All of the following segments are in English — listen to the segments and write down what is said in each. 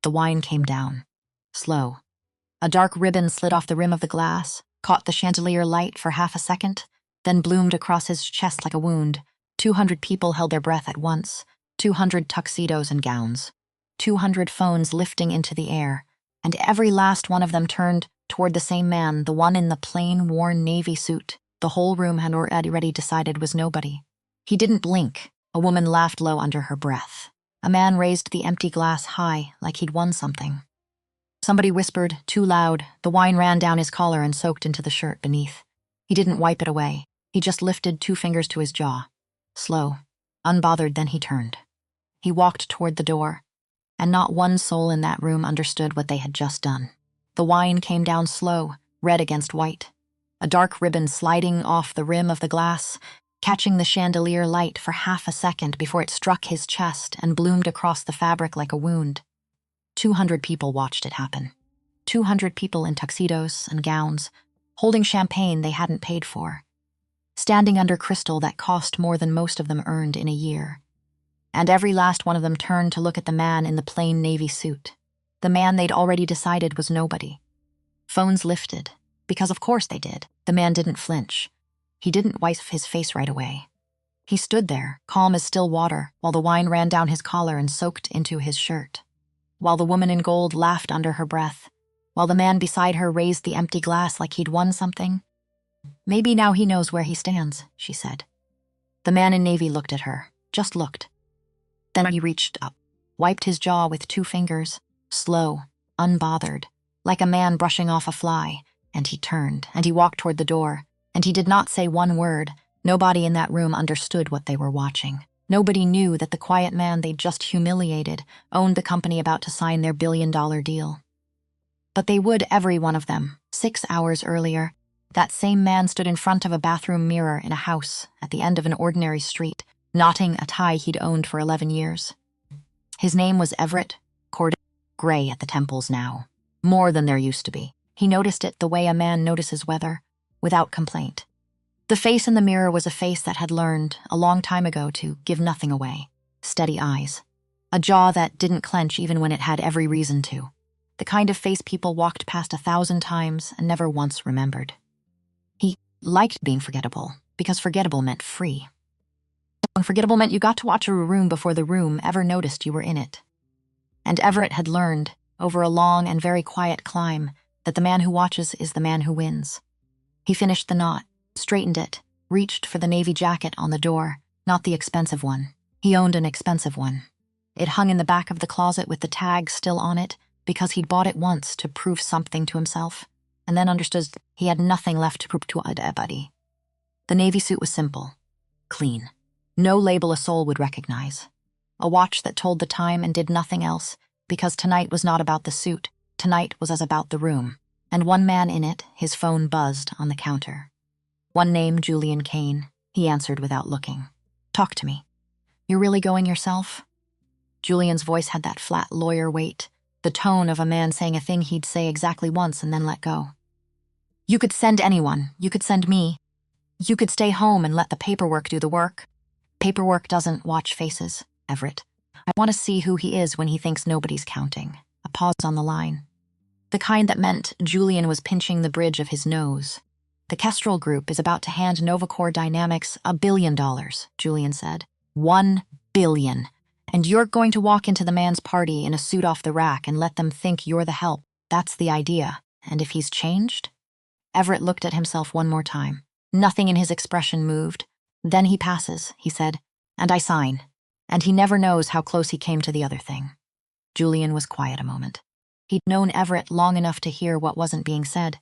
The wine came down. Slow. A dark ribbon slid off the rim of the glass, caught the chandelier light for half a second, then bloomed across his chest like a wound. 200 people held their breath at once, 200 tuxedos and gowns, 200 phones lifting into the air, and every last one of them turned toward the same man, the one in the plain, worn navy suit the whole room had already decided was nobody. He didn't blink. A woman laughed low under her breath. A man raised the empty glass high, like he'd won something. Somebody whispered, too loud. The wine ran down his collar and soaked into the shirt beneath. He didn't wipe it away. He just lifted 2 fingers to his jaw. Slow, unbothered, then he turned. He walked toward the door, and not one soul in that room understood what they had just done. The wine came down slow, red against white. A dark ribbon sliding off the rim of the glass, catching the chandelier light for half a second before it struck his chest and bloomed across the fabric like a wound. 200 people watched it happen. 200 people in tuxedos and gowns, holding champagne they hadn't paid for, standing under crystal that cost more than most of them earned in a year. And every last one of them turned to look at the man in the plain navy suit, the man they'd already decided was nobody. Phones lifted, because of course they did. The man didn't flinch. He didn't wipe his face right away. He stood there, calm as still water, while the wine ran down his collar and soaked into his shirt. While the woman in gold laughed under her breath, while the man beside her raised the empty glass like he'd won something. Maybe now he knows where he stands, she said. The man in navy looked at her, just looked. Then he reached up, wiped his jaw with 2 fingers, slow, unbothered, like a man brushing off a fly, and he turned, and he walked toward the door, and he did not say one word. Nobody in that room understood what they were watching. Nobody knew that the quiet man they'd just humiliated owned the company about to sign their billion-dollar deal. But they would, every one of them. 6 hours earlier, that same man stood in front of a bathroom mirror in a house at the end of an ordinary street, knotting a tie he'd owned for 11 years. His name was Everett Cordell, gray at the temples now, more than there used to be. He noticed it the way a man notices weather, without complaint. The face in the mirror was a face that had learned, a long time ago, to give nothing away. Steady eyes. A jaw that didn't clench even when it had every reason to. The kind of face people walked past 1,000 times and never once remembered. He liked being forgettable, because forgettable meant free. Unforgettable meant you got to watch a room before the room ever noticed you were in it. And Everett had learned, over a long and very quiet climb, that the man who watches is the man who wins. He finished the knot, straightened it, reached for the navy jacket on the door, not the expensive one. He owned an expensive one. It hung in the back of the closet with the tag still on it because he'd bought it once to prove something to himself, and then understood he had nothing left to prove to anybody. The navy suit was simple, clean. No label a soul would recognize. A watch that told the time and did nothing else, because tonight was not about the suit. Tonight was as about the room. And one man in it, his phone buzzed on the counter. One name, Julian Kane. He answered without looking. Talk to me. You're really going yourself? Julian's voice had that flat lawyer weight, the tone of a man saying a thing he'd say exactly once and then let go. You could send anyone. You could send me. You could stay home and let the paperwork do the work. Paperwork doesn't watch faces, Everett. I want to see who he is when he thinks nobody's counting. A pause on the line. The kind that meant Julian was pinching the bridge of his nose. The Kestrel Group is about to hand Novacore Dynamics $1 billion, Julian said. 1 billion. And you're going to walk into the man's party in a suit off the rack and let them think you're the help. That's the idea. And if he's changed? Everett looked at himself one more time. Nothing in his expression moved. Then he passes, he said, and I sign. And he never knows how close he came to the other thing. Julian was quiet a moment. He'd known Everett long enough to hear what wasn't being said.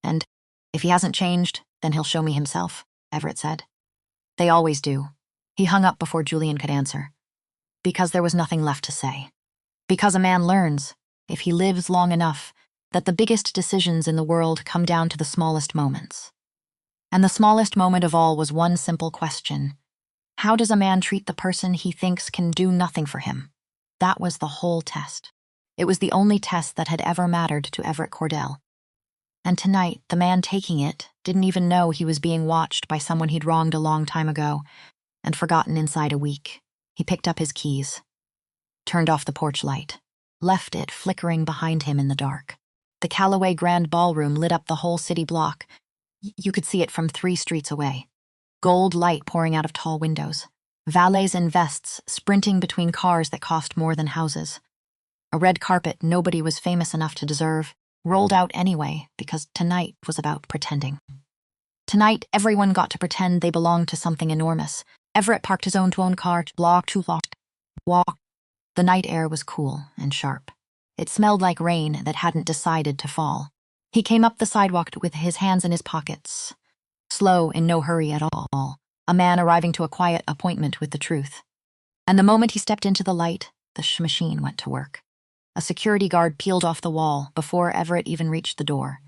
And if he hasn't changed, then he'll show me himself, Everett said. They always do. He hung up before Julian could answer. Because there was nothing left to say. Because a man learns, if he lives long enough, that the biggest decisions in the world come down to the smallest moments. And the smallest moment of all was one simple question. How does a man treat the person he thinks can do nothing for him? That was the whole test. It was the only test that had ever mattered to Everett Cordell. And tonight, the man taking it didn't even know he was being watched by someone he'd wronged a long time ago and forgotten inside a week. He picked up his keys, turned off the porch light. left it flickering behind him in the dark. The Callaway Grand Ballroom lit up the whole city block. You could see it from 3 streets away. Gold light pouring out of tall windows. Valets in vests sprinting between cars that cost more than houses. A red carpet nobody was famous enough to deserve, rolled out anyway because tonight was about pretending. Tonight, everyone got to pretend they belonged to something enormous. Everett parked his own car, walked. The night air was cool and sharp. It smelled like rain that hadn't decided to fall. He came up the sidewalk with his hands in his pockets. Slow, in no hurry at all. A man arriving to a quiet appointment with the truth. And the moment he stepped into the light, the machine went to work. A security guard peeled off the wall before Everett even reached the door.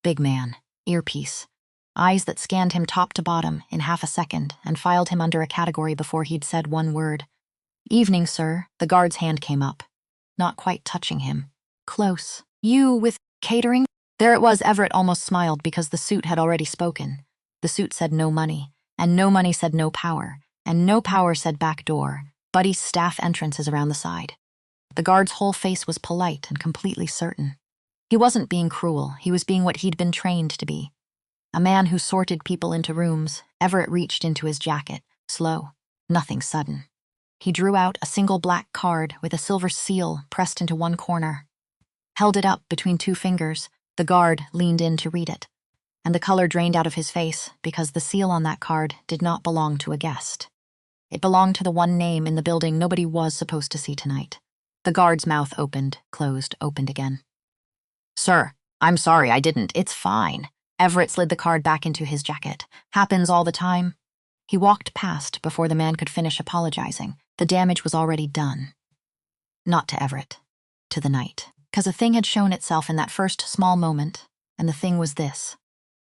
Big man, earpiece. Eyes that scanned him top to bottom in half a second and filed him under a category before he'd said one word. "Evening, sir." The guard's hand came up, not quite touching him. "Close. You with catering?" There it was. Everett almost smiled because the suit had already spoken. The suit said no money, and no money said no power, and no power said back door. Buddy's staff entrance is around the side. The guard's whole face was polite and completely certain. He wasn't being cruel, he was being what he'd been trained to be. A man who sorted people into rooms. Everett reached into his jacket, slow, nothing sudden. He drew out a single black card with a silver seal pressed into one corner. Held it up between 2 fingers. The guard leaned in to read it, and the color drained out of his face because the seal on that card did not belong to a guest. It belonged to the one name in the building nobody was supposed to see tonight. The guard's mouth opened, closed, opened again. "Sir, I'm sorry, I didn't. It's fine." Everett slid the card back into his jacket. "Happens all the time." He walked past before the man could finish apologizing. The damage was already done. Not to Everett, to the night. Because a thing had shown itself in that first small moment, and the thing was this.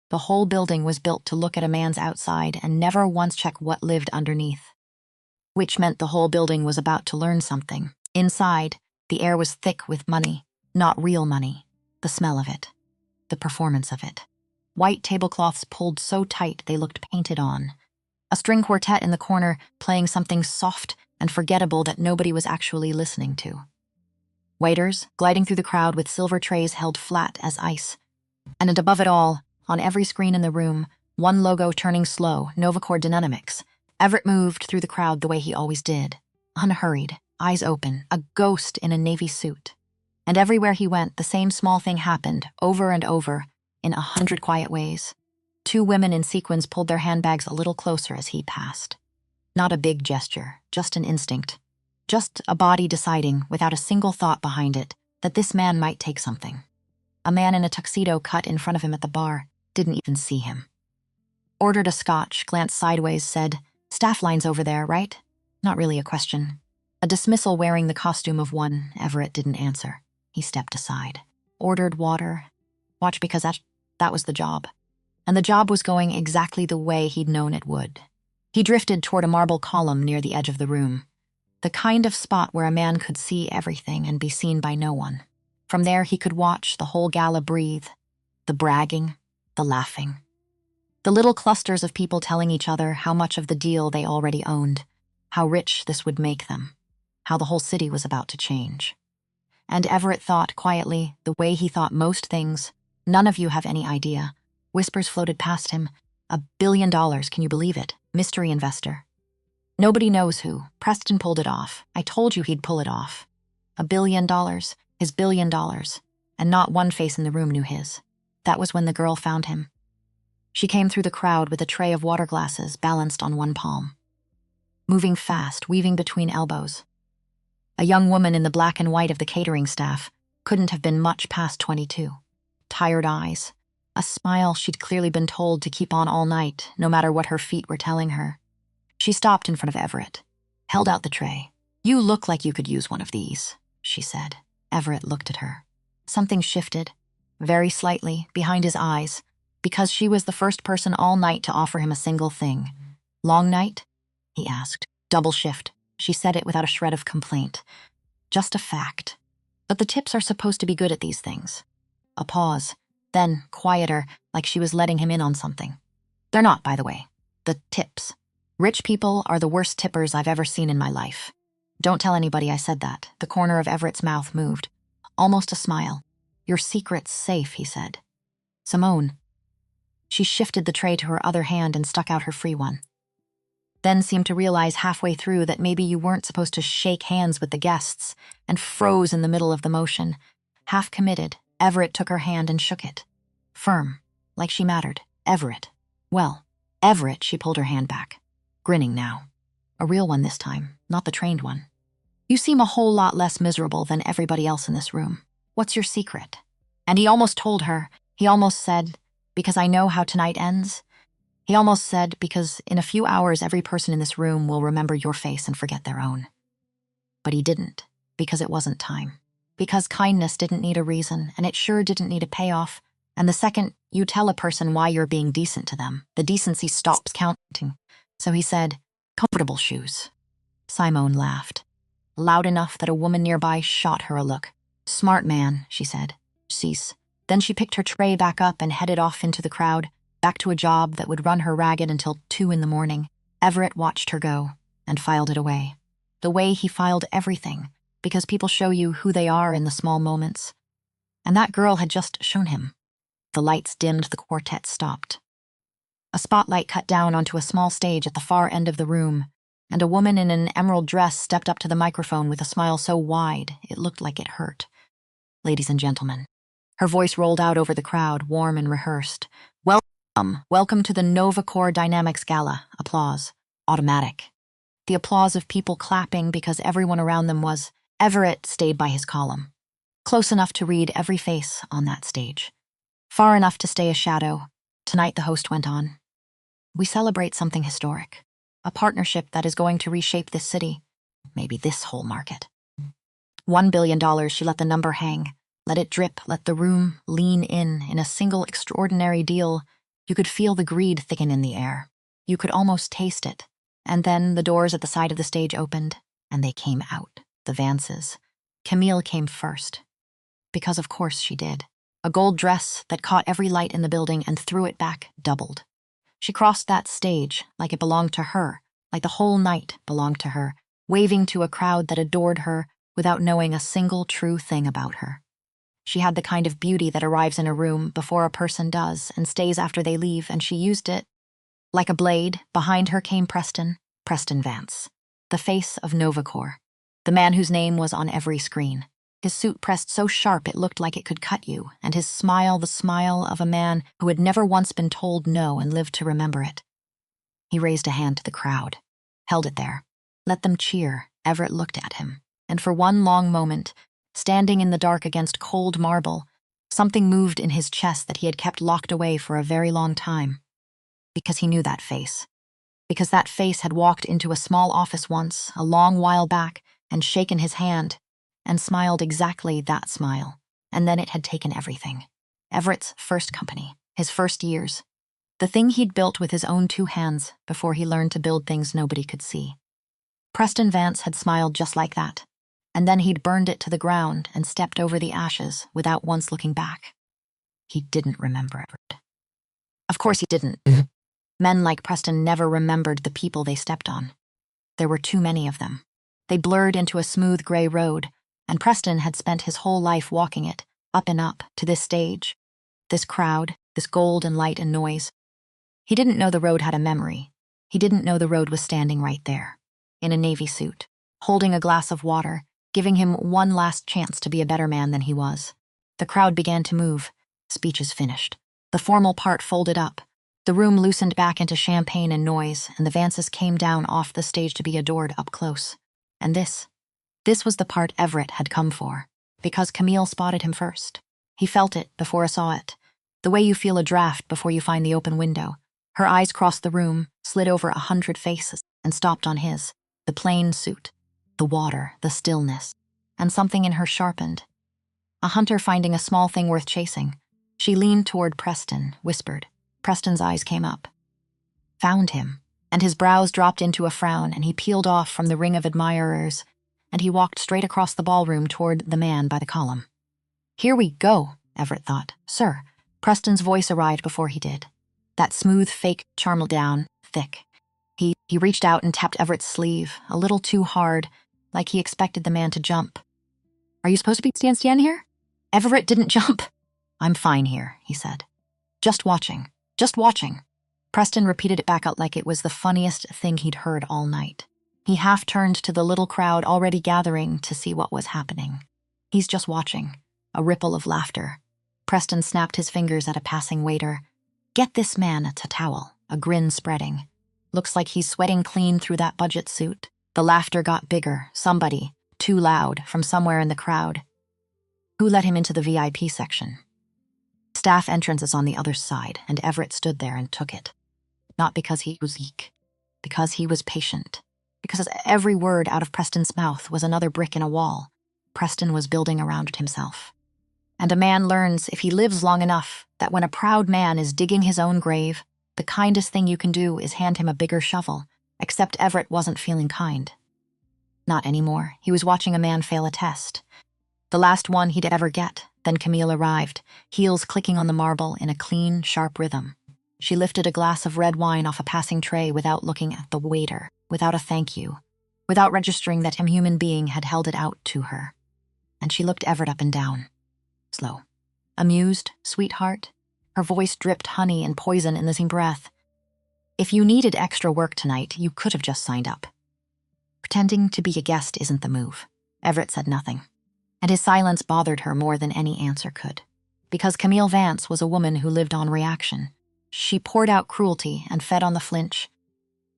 The whole building was built to look at a man's outside and never once check what lived underneath. Which meant the whole building was about to learn something. Inside, the air was thick with money, not real money. The smell of it. The performance of it. White tablecloths pulled so tight they looked painted on. A string quartet in the corner playing something soft and forgettable that nobody was actually listening to. Waiters gliding through the crowd with silver trays held flat as ice. And above it all, on every screen in the room, one logo turning slow, Novacore dynamics. Everett moved through the crowd the way he always did. Unhurried, eyes open, a ghost in a navy suit. And everywhere he went, the same small thing happened, over and over, in 100 quiet ways. 2 women in sequins pulled their handbags a little closer as he passed. Not a big gesture, just an instinct. Just a body deciding, without a single thought behind it, that this man might take something. A man in a tuxedo cut in front of him at the bar, didn't even see him. Ordered a scotch, glanced sideways, said, "Staff line's over there, right?" Not really a question. A dismissal wearing the costume of one. Everett didn't answer. He stepped aside. Ordered water. Watch, because that was the job. And the job was going exactly the way he'd known it would. He drifted toward a marble column near the edge of the room. The kind of spot where a man could see everything and be seen by no one. From there he could watch the whole gala breathe. The bragging, the laughing. The little clusters of people telling each other how much of the deal they already owned. How rich this would make them. How the whole city was about to change. And Everett thought quietly, the way he thought most things, "None of you have any idea." Whispers floated past him. $1 billion, can you believe it? Mystery investor. Nobody knows who. Preston pulled it off. I told you he'd pull it off. $1 billion, his $1 billion. And not one face in the room knew his. That was when the girl found him. She came through the crowd with a tray of water glasses balanced on one palm. Moving fast, weaving between elbows. A young woman in the black and white of the catering staff couldn't have been much past 22. Tired eyes. A smile she'd clearly been told to keep on all night, no matter what her feet were telling her. She stopped in front of Everett, held out the tray. "You look like you could use one of these," she said. Everett looked at her. Something shifted, very slightly, behind his eyes, because she was the first person all night to offer him a single thing. "Long night?" he asked. "Double shift." She said it without a shred of complaint. Just a fact. But the tips are supposed to be good at these things. A pause. Then, quieter, like she was letting him in on something. "They're not, by the way. The tips. Rich people are the worst tippers I've ever seen in my life. Don't tell anybody I said that." The corner of Everett's mouth moved. almost a smile. "Your secret's safe," he said. "Simone." She shifted the tray to her other hand and stuck out her free one. Then seemed to realize halfway through that maybe you weren't supposed to shake hands with the guests, and froze in the middle of the motion. Half committed, Everett took her hand and shook it. Firm, like she mattered. Everett. Well, Everett, she pulled her hand back. Grinning now. A real one this time, not the trained one. "You seem a whole lot less miserable than everybody else in this room. What's your secret?" And he almost told her, he almost said, "Because I know how tonight ends." He almost said, "Because in a few hours every person in this room will remember your face and forget their own." But he didn't, because it wasn't time. Because kindness didn't need a reason, and it sure didn't need a payoff. And the second you tell a person why you're being decent to them, the decency stops counting. So he said, "Comfortable shoes." Simone laughed. Loud enough that a woman nearby shot her a look. "Smart man," she said. "Cease." Then she picked her tray back up and headed off into the crowd, back to a job that would run her ragged until 2 in the morning. Everett watched her go and filed it away. The way he filed everything, because people show you who they are in the small moments. And that girl had just shown him. The lights dimmed, the quartet stopped. A spotlight cut down onto a small stage at the far end of the room, and a woman in an emerald dress stepped up to the microphone with a smile so wide it looked like it hurt. "Ladies and gentlemen." Her voice rolled out over the crowd, warm and rehearsed. Welcome to the Novacore Dynamics Gala." Applause. Automatic. The applause of people clapping because everyone around them was. Everett stayed by his column. Close enough to read every face on that stage. Far enough to stay a shadow. Tonight the host went on. "We celebrate something historic. A partnership that is going to reshape this city. Maybe this whole market." $1 billion, she let the number hang. Let it drip, let the room lean in a single extraordinary deal. You could feel the greed thicken in the air. You could almost taste it. And then the doors at the side of the stage opened, and they came out, the Vances. Camille came first. Because of course she did. A gold dress that caught every light in the building and threw it back doubled. She crossed that stage like it belonged to her, like the whole night belonged to her, waving to a crowd that adored her without knowing a single true thing about her. She had the kind of beauty that arrives in a room before a person does and stays after they leave, and she used it. Like a blade, behind her came Preston Vance, the face of Novacore, the man whose name was on every screen. His suit pressed so sharp it looked like it could cut you, and his smile the smile of a man who had never once been told no and lived to remember it. He raised a hand to the crowd, held it there, let them cheer. Everett looked at him, and for one long moment, standing in the dark against cold marble, something moved in his chest that he had kept locked away for a very long time. Because he knew that face. Because that face had walked into a small office once, a long while back, and shaken his hand, and smiled exactly that smile, and then it had taken everything. Everett's first company, his first years, the thing he'd built with his own 2 hands before he learned to build things nobody could see. Preston Vance had smiled just like that, and then he'd burned it to the ground and stepped over the ashes without once looking back. He didn't remember Everett. Of course he didn't. Men like Preston never remembered the people they stepped on. There were too many of them. They blurred into a smooth gray road, and Preston had spent his whole life walking it, up and up, to this stage, this crowd, this gold and light and noise. He didn't know the road had a memory. He didn't know the road was standing right there, in a navy suit, holding a glass of water, giving him one last chance to be a better man than he was. The crowd began to move. Speeches finished. The formal part folded up. The room loosened back into champagne and noise, and the Vances came down off the stage to be adored up close. And this was the part Everett had come for, because Camille spotted him first. He felt it before I saw it, the way you feel a draft before you find the open window. Her eyes crossed the room, slid over 100 faces, and stopped on his, the plain suit, the water, the stillness, and something in her sharpened. A hunter finding a small thing worth chasing. She leaned toward Preston, whispered. Preston's eyes came up. Found him, and his brows dropped into a frown, and he peeled off from the ring of admirers, and he walked straight across the ballroom toward the man by the column. Here we go, Everett thought. Sir. Preston's voice arrived before he did. That smooth, fake charm down, thick. He reached out and tapped Everett's sleeve, a little too hard, like he expected the man to jump. Are you supposed to be stand here? Everett didn't jump. I'm fine here, he said. Just watching. Just watching. Preston repeated it back out like it was the funniest thing he'd heard all night. He half turned to the little crowd already gathering to see what was happening. He's just watching. A ripple of laughter. Preston snapped his fingers at a passing waiter. Get this man a towel, a grin spreading. Looks like he's sweating clean through that budget suit. The laughter got bigger. Somebody, too loud, from somewhere in the crowd. Who let him into the VIP section? Staff entrance is on the other side, and Everett stood there and took it. Not because he was weak, because he was patient. Because every word out of Preston's mouth was another brick in a wall Preston was building around himself. And a man learns, if he lives long enough, that when a proud man is digging his own grave, the kindest thing you can do is hand him a bigger shovel, except Everett wasn't feeling kind. Not anymore. He was watching a man fail a test. The last one he'd ever get. Then Camille arrived, heels clicking on the marble in a clean, sharp rhythm. She lifted a glass of red wine off a passing tray without looking at the waiter, without a thank you, without registering that a human being had held it out to her. And she looked Everett up and down. Slow. Amused, sweetheart. Her voice dripped honey and poison in the same breath. If you needed extra work tonight, you could have just signed up. Pretending to be a guest isn't the move. Everett said nothing. And his silence bothered her more than any answer could. Because Camille Vance was a woman who lived on reaction. She poured out cruelty and fed on the flinch.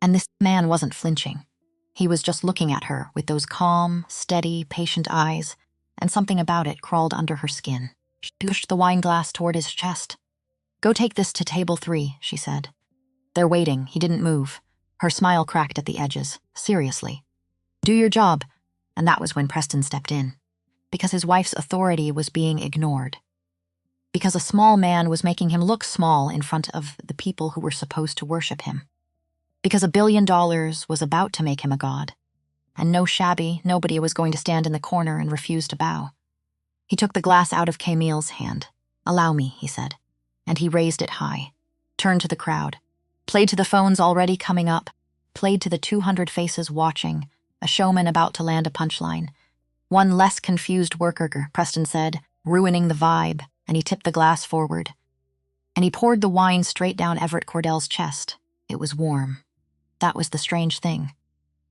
And this man wasn't flinching. He was just looking at her with those calm, steady, patient eyes, and something about it crawled under her skin. She pushed the wine glass toward his chest. Go take this to table 3, she said. They're waiting. He didn't move. Her smile cracked at the edges. Seriously. Do your job. And that was when Preston stepped in. Because his wife's authority was being ignored. Because a small man was making him look small in front of the people who were supposed to worship him. Because $1 billion was about to make him a god. And nobody was going to stand in the corner and refuse to bow. He took the glass out of Camille's hand. Allow me, he said. And he raised it high, turned to the crowd, played to the phones already coming up, played to the 200 faces watching, a showman about to land a punchline. One less confused worker, Preston said, ruining the vibe, and he tipped the glass forward. And he poured the wine straight down Everett Cordell's chest. It was warm. That was the strange thing.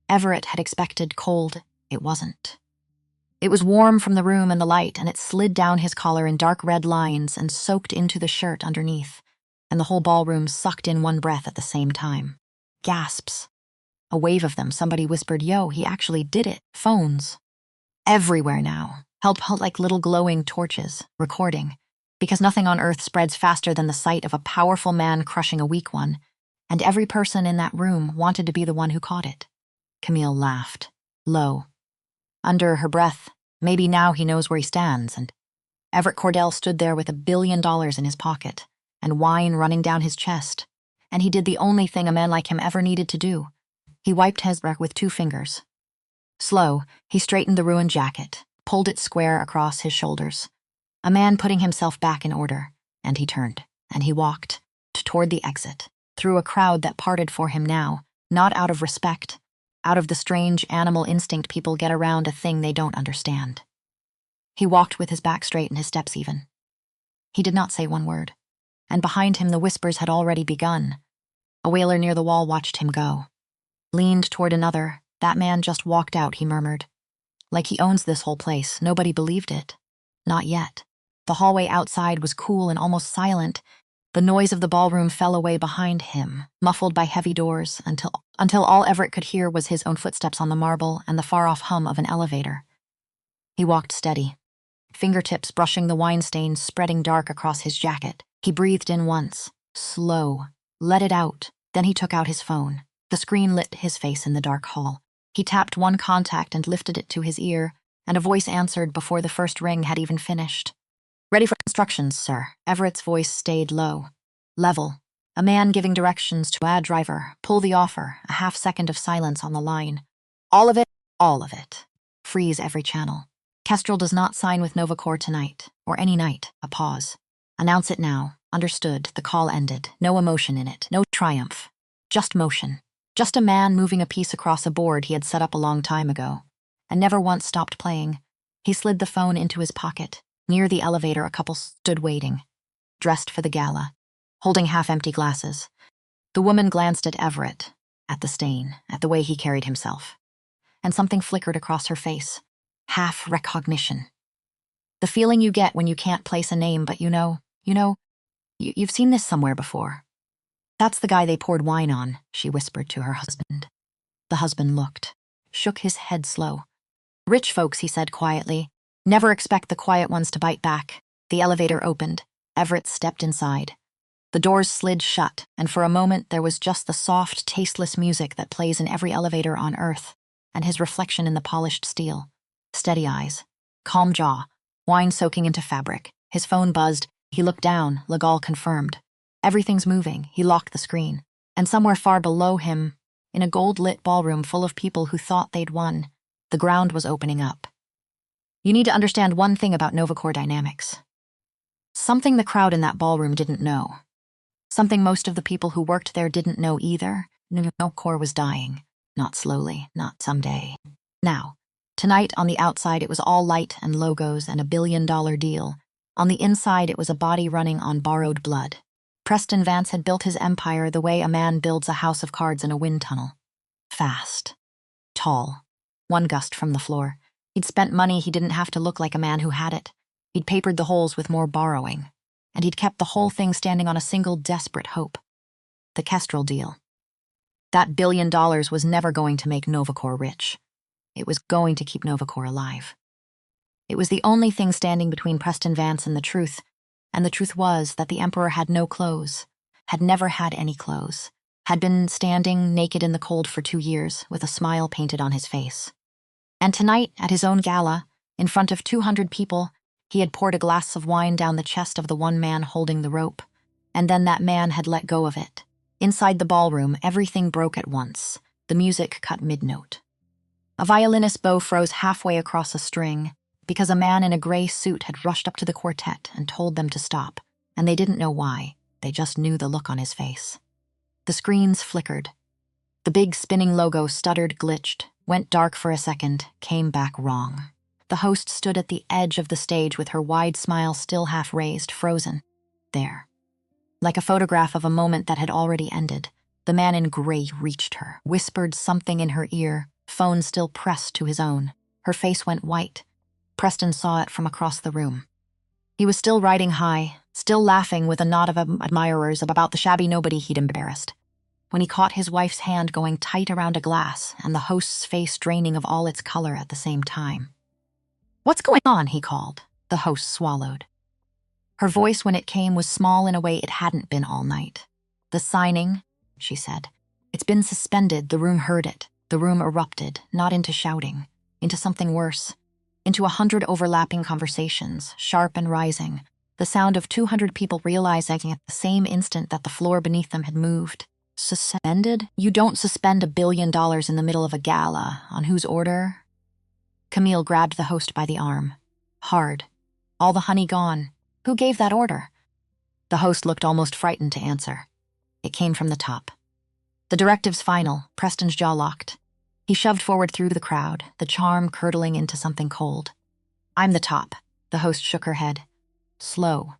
Everett had expected cold. It wasn't. It was warm from the room and the light, and it slid down his collar in dark red lines and soaked into the shirt underneath, and the whole ballroom sucked in one breath at the same time. Gasps. A wave of them. Somebody whispered, "Yo, he actually did it." Phones. Everywhere now, held like little glowing torches, recording, because nothing on earth spreads faster than the sight of a powerful man crushing a weak one, and every person in that room wanted to be the one who caught it. Camille laughed, low. Under her breath, maybe now he knows where he stands, and Everett Cordell stood there with $1 billion in his pocket, and wine running down his chest, and he did the only thing a man like him ever needed to do. He wiped his breath with 2 fingers. Slow, he straightened the ruined jacket, pulled it square across his shoulders. A man putting himself back in order, and he turned, and he walked toward the exit, through a crowd that parted for him now, not out of respect, out of the strange animal instinct people get around a thing they don't understand. He walked with his back straight and his steps even. He did not say one word, and behind him the whispers had already begun. A wailer near the wall watched him go. Leaned toward another. That man just walked out, he murmured. Like he owns this whole place. Nobody believed it. Not yet. The hallway outside was cool and almost silent. The noise of the ballroom fell away behind him, muffled by heavy doors, until all Everett could hear was his own footsteps on the marble and the far-off hum of an elevator. He walked steady, fingertips brushing the wine stains spreading dark across his jacket. He breathed in once, slow, let it out. Then he took out his phone. The screen lit his face in the dark hall. He tapped one contact and lifted it to his ear, and a voice answered before the first ring had even finished. Ready for instructions, sir. Everett's voice stayed low. Level. A man giving directions to a driver. Pull the offer. A half-second of silence on the line. All of it. All of it. Freeze every channel. Kestrel does not sign with Novacore tonight, or any night. A pause. Announce it now. Understood. The call ended. No emotion in it. No triumph. Just motion. Just a man moving a piece across a board he had set up a long time ago, and never once stopped playing. He slid the phone into his pocket. Near the elevator, a couple stood waiting, dressed for the gala, holding half-empty glasses. The woman glanced at Everett, at the stain, at the way he carried himself. And something flickered across her face. Half recognition. The feeling you get when you can't place a name, but you've seen this somewhere before. That's the guy they poured wine on, she whispered to her husband. The husband looked, shook his head slow. Rich folks, he said quietly. Never expect the quiet ones to bite back. The elevator opened. Everett stepped inside. The doors slid shut, and for a moment there was just the soft, tasteless music that plays in every elevator on Earth, and his reflection in the polished steel. Steady eyes, calm jaw, wine soaking into fabric. His phone buzzed. He looked down, Legal confirmed. Everything's moving. He locked the screen. And somewhere far below him, in a gold-lit ballroom full of people who thought they'd won, the ground was opening up. You need to understand one thing about Novacore dynamics. Something the crowd in that ballroom didn't know. Something most of the people who worked there didn't know either. Novacore was dying. Not slowly, not someday. Now, tonight on the outside it was all light and logos and $1 billion deal. On the inside it was a body running on borrowed blood. Preston Vance had built his empire the way a man builds a house of cards in a wind tunnel. Fast. Tall. One gust from the floor. He'd spent money he didn't have to look like a man who had it. He'd papered the holes with more borrowing. And he'd kept the whole thing standing on a single desperate hope. The Kestrel deal. That $1 billion was never going to make Novacore rich. It was going to keep Novacore alive. It was the only thing standing between Preston Vance and the truth was that the Emperor had no clothes, had never had any clothes, had been standing naked in the cold for 2 years with a smile painted on his face. And tonight, at his own gala, in front of 200 people, he had poured a glass of wine down the chest of the one man holding the rope, and then that man had let go of it. Inside the ballroom, everything broke at once. The music cut mid-note. A violinist's bow froze halfway across a string, because a man in a gray suit had rushed up to the quartet and told them to stop, and they didn't know why. They just knew the look on his face. The screens flickered. The big spinning logo stuttered, glitched, went dark for a second, came back wrong. The host stood at the edge of the stage with her wide smile still half raised, frozen. There. Like a photograph of a moment that had already ended, the man in gray reached her, whispered something in her ear, phone still pressed to his own. Her face went white. Preston saw it from across the room. He was still riding high, still laughing with a knot of admirers about the shabby nobody he'd embarrassed, when he caught his wife's hand going tight around a glass and the host's face draining of all its color at the same time. "What's going on?" he called. The host swallowed. Her voice, when it came, was small in a way it hadn't been all night. "The signing," she said. "It's been suspended." The room heard it. The room erupted, not into shouting, into something worse. Into 100 overlapping conversations, sharp and rising, the sound of 200 people realizing at the same instant that the floor beneath them had moved. Suspended? You don't suspend $1 billion in the middle of a gala. On whose order? Camille grabbed the host by the arm. Hard. All the honey gone. Who gave that order? The host looked almost frightened to answer. It came from the top. The directive's final. Preston's jaw locked. He shoved forward through the crowd, the charm curdling into something cold. "I'm the top." The host shook her head. "Slow.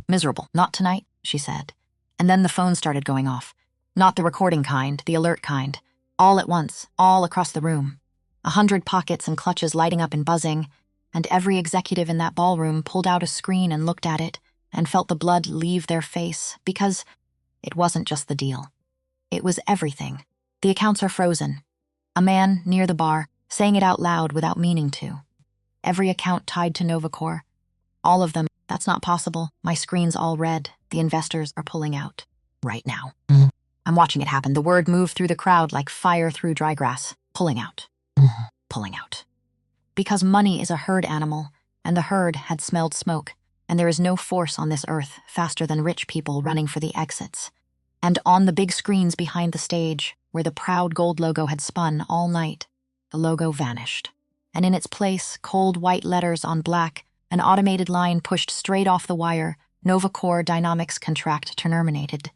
Miserable. Not tonight," she said. And then the phone started going off. Not the recording kind, the alert kind. All at once, all across the room. 100 pockets and clutches lighting up and buzzing, and every executive in that ballroom pulled out a screen and looked at it and felt the blood leave their face, because it wasn't just the deal. It was everything. The accounts are frozen. A man near the bar, saying it out loud without meaning to. Every account tied to Novacore. All of them. "That's not possible. My screen's all red. The investors are pulling out. Right now." I'm watching it happen. The word moved through the crowd like fire through dry grass. Pulling out. Pulling out. Because money is a herd animal, and the herd had smelled smoke, and there is no force on this earth faster than rich people running for the exits. And on the big screens behind the stage, where the proud gold logo had spun all night, the logo vanished. And in its place, cold white letters on black, an automated line pushed straight off the wire, Novacore Dynamics Contract Terminated.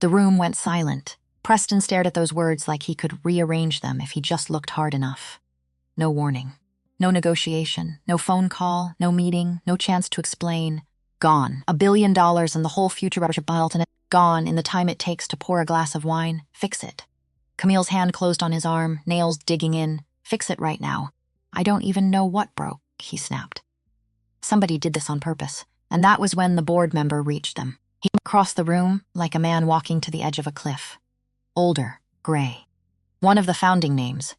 The room went silent. Preston stared at those words like he could rearrange them if he just looked hard enough. No warning. No negotiation, no phone call, no meeting, no chance to explain. Gone. $1 billion and the whole future built in it. Gone in the time it takes to pour a glass of wine. Fix it. Camille's hand closed on his arm, nails digging in. Fix it right now. I don't even know what broke, he snapped. Somebody did this on purpose, and that was when the board member reached them. He crossed the room like a man walking to the edge of a cliff. Older, gray. One of the founding names.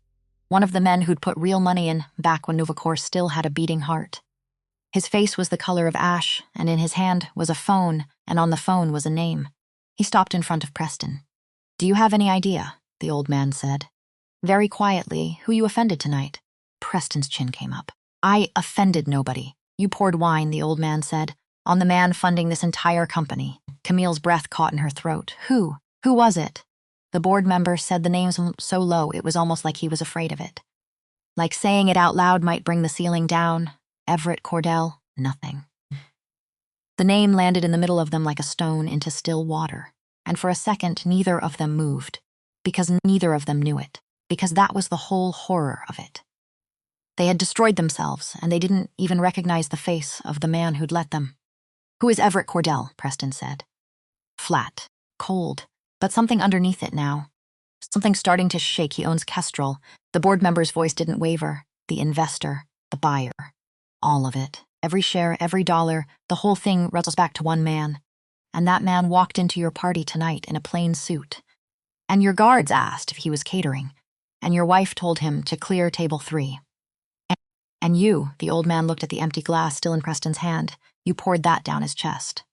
One of the men who'd put real money in back when Novacore still had a beating heart. His face was the color of ash, and in his hand was a phone, and on the phone was a name. He stopped in front of Preston. Do you have any idea, the old man said, very quietly, who you offended tonight? Preston's chin came up. I offended nobody. You poured wine, the old man said, on the man funding this entire company. Camille's breath caught in her throat. Who? Who was it? The board member said the names so low it was almost like he was afraid of it. Like saying it out loud might bring the ceiling down. Everett Cordell, nothing. The name landed in the middle of them like a stone into still water, and for a second neither of them moved, because neither of them knew it, because that was the whole horror of it. They had destroyed themselves, and they didn't even recognize the face of the man who'd let them. Who is Everett Cordell? Preston said. Flat, cold, but something underneath it now. Something starting to shake. He owns Kestrel. The board member's voice didn't waver. The investor, the buyer. All of it. Every share, every dollar, the whole thing rattles back to one man. And that man walked into your party tonight in a plain suit. And your guards asked if he was catering. And your wife told him to clear table 3. And you, the old man looked at the empty glass still in Preston's hand, you poured that down his chest.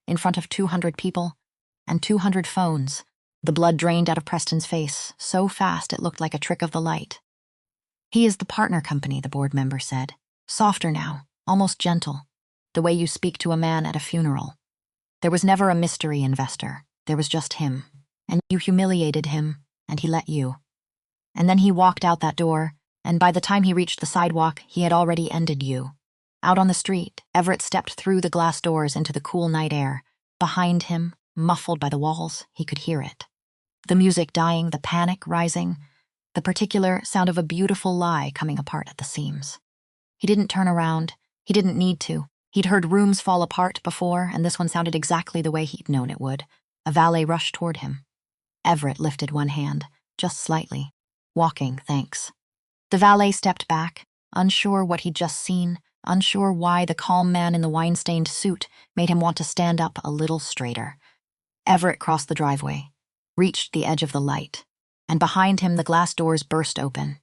In front of 200 people and 200 phones, the blood drained out of Preston's face, so fast it looked like a trick of the light. He is the partner company, the board member said. Softer now, almost gentle, the way you speak to a man at a funeral. There was never a mystery investor. There was just him. And you humiliated him, and he let you. And then he walked out that door, and by the time he reached the sidewalk, he had already ended you. Out on the street, Everett stepped through the glass doors into the cool night air. Behind him, muffled by the walls, he could hear it. The music dying, the panic rising, the particular sound of a beautiful lie coming apart at the seams. He didn't turn around. He didn't need to. He'd heard rooms fall apart before, and this one sounded exactly the way he'd known it would. A valet rushed toward him. Everett lifted one hand, just slightly. Walking, thanks. The valet stepped back, unsure what he'd just seen, unsure why the calm man in the wine-stained suit made him want to stand up a little straighter. Everett crossed the driveway, reached the edge of the light, and behind him the glass doors burst open,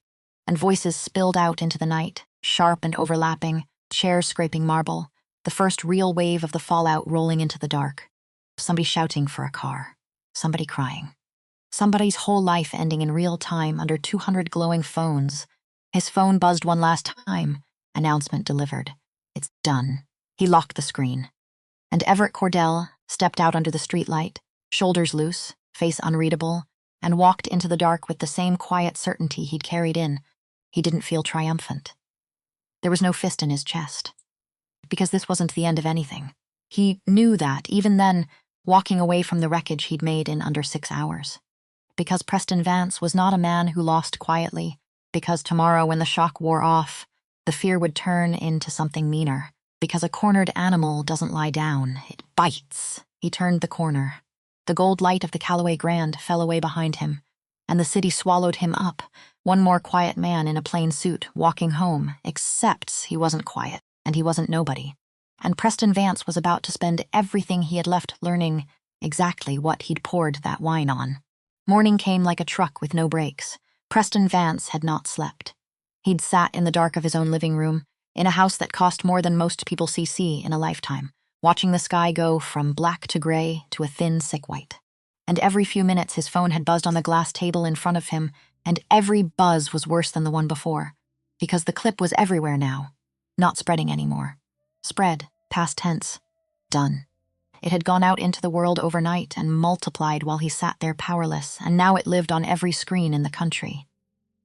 and voices spilled out into the night, sharp and overlapping, chairs scraping marble, the first real wave of the fallout rolling into the dark. Somebody shouting for a car, somebody crying. Somebody's whole life ending in real time under 200 glowing phones. His phone buzzed one last time. Announcement delivered. It's done. He locked the screen. And Everett Cordell stepped out under the streetlight, shoulders loose, face unreadable, and walked into the dark with the same quiet certainty he'd carried in. He didn't feel triumphant. There was no fist in his chest. Because this wasn't the end of anything. He knew that, even then, walking away from the wreckage he'd made in under 6 hours. Because Preston Vance was not a man who lost quietly. Because tomorrow, when the shock wore off, the fear would turn into something meaner. Because a cornered animal doesn't lie down, it bites. He turned the corner. The gold light of the Callaway Grand fell away behind him, and the city swallowed him up, one more quiet man in a plain suit, walking home, except he wasn't quiet, and he wasn't nobody. And Preston Vance was about to spend everything he had left learning exactly what he'd poured that wine on. Morning came like a truck with no brakes. Preston Vance had not slept. He'd sat in the dark of his own living room, in a house that cost more than most people see in a lifetime, watching the sky go from black to gray to a thin, sick white. And every few minutes his phone had buzzed on the glass table in front of him, and every buzz was worse than the one before, because the clip was everywhere now, not spreading anymore. Spread, past tense, done. It had gone out into the world overnight and multiplied while he sat there powerless, and now it lived on every screen in the country.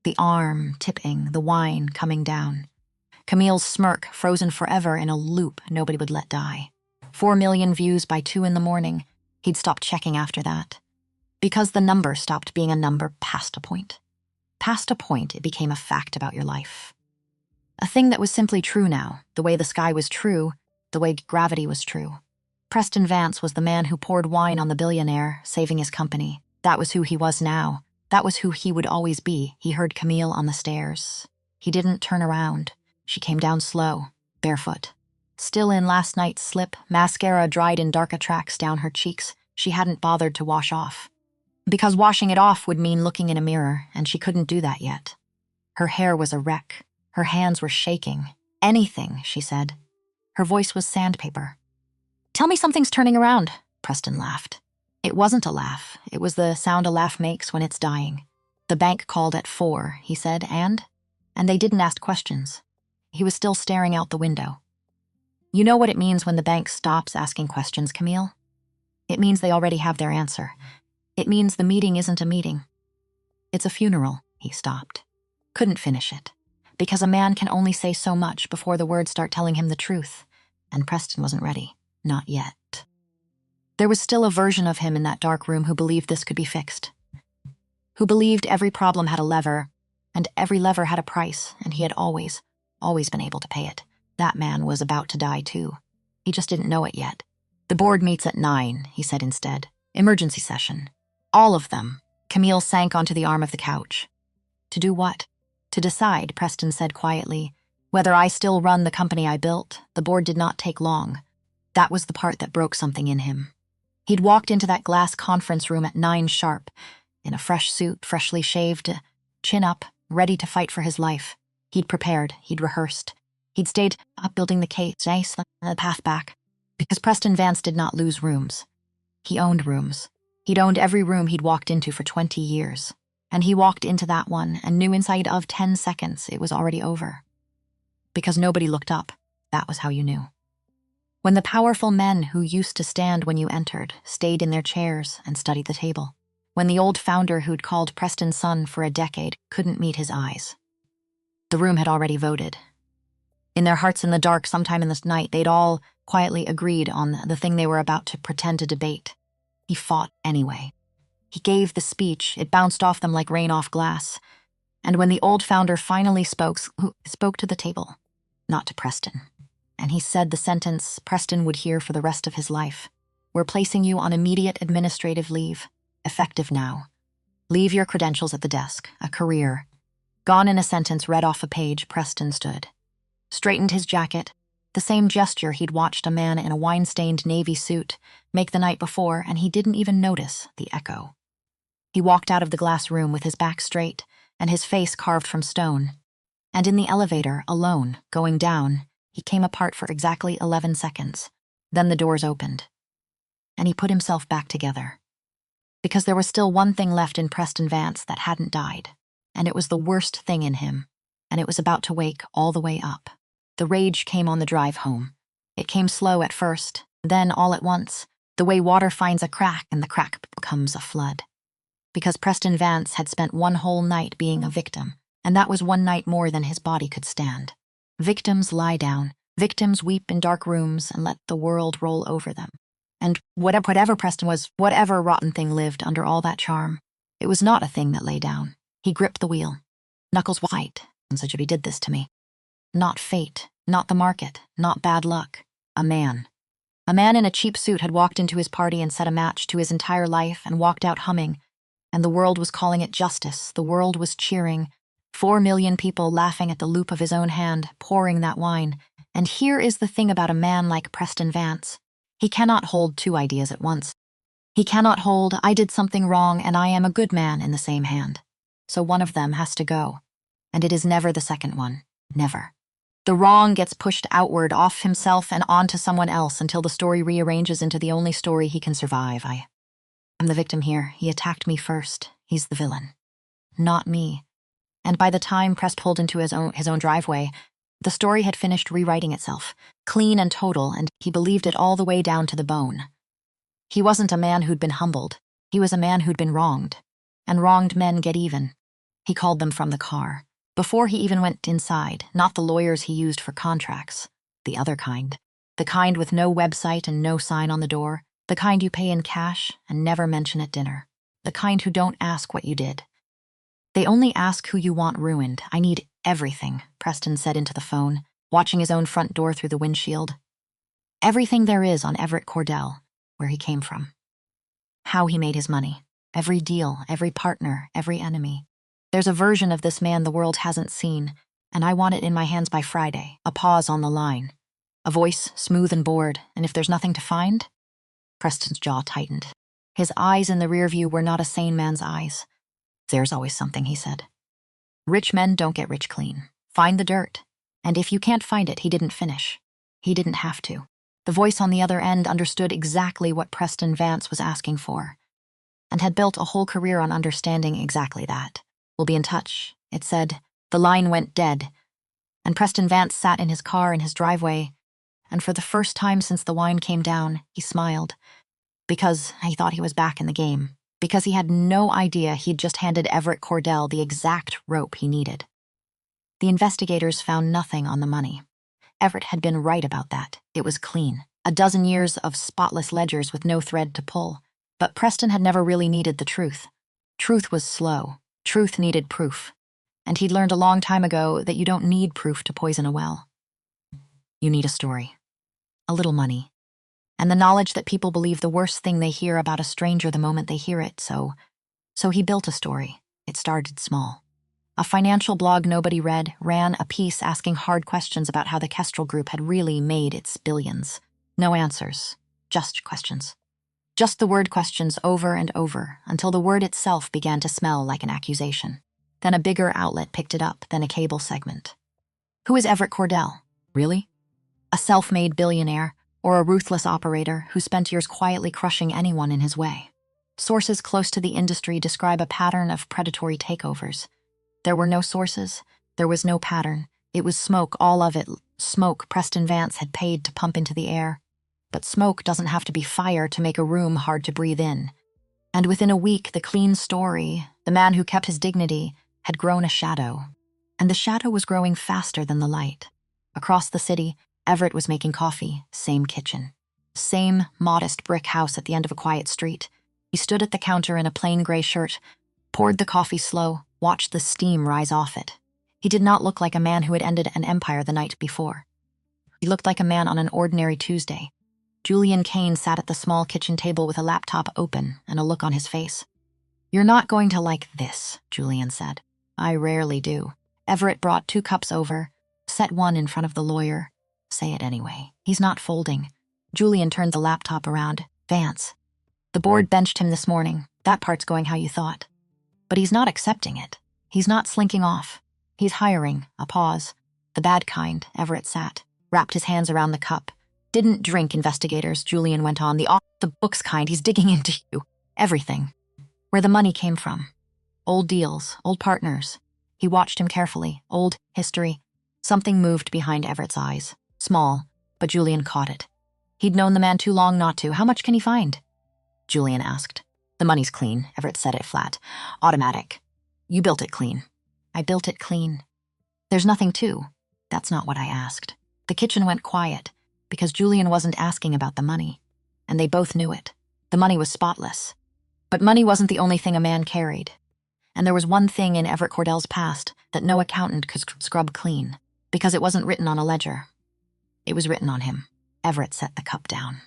The arm tipping, the wine coming down. Camille's smirk frozen forever in a loop nobody would let die. 4 million views by 2 a.m. He'd stopped checking after that. Because the number stopped being a number past a point. Past a point, it became a fact about your life. A thing that was simply true now, the way the sky was true, the way gravity was true. Preston Vance was the man who poured wine on the billionaire, saving his company. That was who he was now. That was who he would always be. He heard Camille on the stairs. He didn't turn around. She came down slow, barefoot. Still in last night's slip, mascara dried in dark tracks down her cheeks, she hadn't bothered to wash off. Because washing it off would mean looking in a mirror, and she couldn't do that yet. Her hair was a wreck. Her hands were shaking. Anything, she said. Her voice was sandpaper. "Tell me something's turning around," Preston laughed. It wasn't a laugh. It was the sound a laugh makes when it's dying. "The bank called at 4, he said, and they didn't ask questions." He was still staring out the window. "You know what it means when the bank stops asking questions, Camille? It means they already have their answer. It means the meeting isn't a meeting. It's a funeral." He stopped. Couldn't finish it. Because a man can only say so much before the words start telling him the truth. And Preston wasn't ready. Not yet. There was still a version of him in that dark room who believed this could be fixed. Who believed every problem had a lever, and every lever had a price, and he had always been able to pay it. That man was about to die too. He just didn't know it yet. "The board meets at 9, he said instead. "Emergency session. All of them." Camille sank onto the arm of the couch. "To do what?" "To decide," Preston said quietly, "whether I still run the company I built." The board did not take long. That was the part that broke something in him. He'd walked into that glass conference room at 9 sharp, in a fresh suit, freshly shaved, chin up, ready to fight for his life. He'd prepared, he'd rehearsed. He'd stayed up building the case, the path back. Because Preston Vance did not lose rooms. He owned rooms. He'd owned every room he'd walked into for 20 years. And he walked into that one and knew inside of 10 seconds it was already over. Because nobody looked up, that was how you knew. When the powerful men who used to stand when you entered stayed in their chairs and studied the table. When the old founder who'd called Preston's son for a decade couldn't meet his eyes. The room had already voted. In their hearts in the dark sometime in this night, they'd all quietly agreed on the thing they were about to pretend to debate. He fought anyway. He gave the speech. It bounced off them like rain off glass. And when the old founder finally spoke to the table, not to Preston. And he said the sentence Preston would hear for the rest of his life. "We're placing you on immediate administrative leave. Effective now. Leave your credentials at the desk. A career." Gone in a sentence read off a page, Preston stood. Straightened his jacket. The same gesture he'd watched a man in a wine-stained navy suit make the night before, and he didn't even notice the echo. He walked out of the glass room with his back straight and his face carved from stone. And in the elevator, alone, going down, he came apart for exactly 11 seconds. Then the doors opened. And he put himself back together. Because there was still one thing left in Preston Vance that hadn't died. And it was the worst thing in him. And it was about to wake all the way up. The rage came on the drive home. It came slow at first, then all at once, the way water finds a crack and the crack becomes a flood. Because Preston Vance had spent one whole night being a victim, and that was one night more than his body could stand. Victims lie down, victims weep in dark rooms and let the world roll over them. And whatever Preston was, whatever rotten thing lived under all that charm, it was not a thing that lay down. He gripped the wheel, knuckles white, and said, "He did this to me." Not fate, not the market, not bad luck. A man. A man in a cheap suit had walked into his party and set a match to his entire life and walked out humming, and the world was calling it justice. The world was cheering. 4 million people laughing at the loop of his own hand, pouring that wine. And here is the thing about a man like Preston Vance. He cannot hold two ideas at once. He cannot hold, "I did something wrong and I am a good man," in the same hand. So one of them has to go. And it is never the second one. Never. The wrong gets pushed outward, off himself and onto someone else until the story rearranges into the only story he can survive. I'm the victim here. He attacked me first. He's the villain. Not me. And by the time Prest pulled into his own driveway, the story had finished rewriting itself, clean and total, and he believed it all the way down to the bone. He wasn't a man who'd been humbled. He was a man who'd been wronged. And wronged men get even. He called them from the car. Before he even went inside, not the lawyers he used for contracts. The other kind. The kind with no website and no sign on the door. The kind you pay in cash and never mention at dinner. The kind who don't ask what you did. They only ask who you want ruined. I need Everything, Preston said into the phone, watching his own front door through the windshield. Everything there is on Everett Cordell, where he came from. How he made his money. Every deal, every partner, every enemy. There's a version of this man the world hasn't seen, and I want it in my hands by Friday. A pause on the line. A voice, smooth and bored, and if there's nothing to find? Preston's jaw tightened. His eyes in the rear view were not a sane man's eyes. There's always something, he said. Rich men don't get rich clean. Find the dirt. And if you can't find it, he didn't finish. He didn't have to. The voice on the other end understood exactly what Preston Vance was asking for, and had built a whole career on understanding exactly that. We'll be in touch, it said. The line went dead, and Preston Vance sat in his car in his driveway, and for the first time since the wine came down, he smiled. Because he thought he was back in the game. Because he had no idea he'd just handed Everett Cordell the exact rope he needed. The investigators found nothing on the money. Everett had been right about that. It was clean. A dozen years of spotless ledgers with no thread to pull. But Preston had never really needed the truth. Truth was slow. Truth needed proof. And he'd learned a long time ago that you don't need proof to poison a well. You need a story. A little money. And the knowledge that people believe the worst thing they hear about a stranger the moment they hear it, so he built a story. It started small. A financial blog nobody read ran a piece asking hard questions about how the Kestrel Group had really made its billions. No answers, just questions. Just the word questions over and over, until the word itself began to smell like an accusation. Then a bigger outlet picked it up, then a cable segment. Who is Everett Cordell? Really? A self-made billionaire, or a ruthless operator who spent years quietly crushing anyone in his way. Sources close to the industry describe a pattern of predatory takeovers. There were no sources, there was no pattern. It was smoke, all of it. Smoke Preston Vance had paid to pump into the air. But smoke doesn't have to be fire to make a room hard to breathe in. And within a week, the clean story, the man who kept his dignity, had grown a shadow. And the shadow was growing faster than the light. Across the city, Everett was making coffee, same kitchen. Same modest brick house at the end of a quiet street. He stood at the counter in a plain gray shirt, poured the coffee slow, watched the steam rise off it. He did not look like a man who had ended an empire the night before. He looked like a man on an ordinary Tuesday. Julian Kane sat at the small kitchen table with a laptop open and a look on his face. "You're not going to like this," Julian said. "I rarely do." Everett brought 2 cups over, set one in front of the lawyer. "Say it anyway. He's not folding." Julian turned the laptop around. "Vance. The board benched him this morning. That part's going how you thought. But he's not accepting it. He's not slinking off. He's hiring." A pause. "The bad kind," Everett sat, wrapped his hands around the cup. "Didn't drink, investigators," Julian went on. "The off-the-books kind. He's digging into you. Everything. Where the money came from. Old deals, old partners." He watched him carefully. Old history. Something moved behind Everett's eyes. Small, but Julian caught it. He'd known the man too long not to. "How much can he find?" Julian asked. "The money's clean," Everett said it flat. "Automatic. You built it clean." "I built it clean." "There's nothing to." "That's not what I asked." The kitchen went quiet, because Julian wasn't asking about the money, and they both knew it. The money was spotless. But money wasn't the only thing a man carried. And there was one thing in Everett Cordell's past that no accountant could scrub clean, because it wasn't written on a ledger. It was written on him. Everett set the cup down.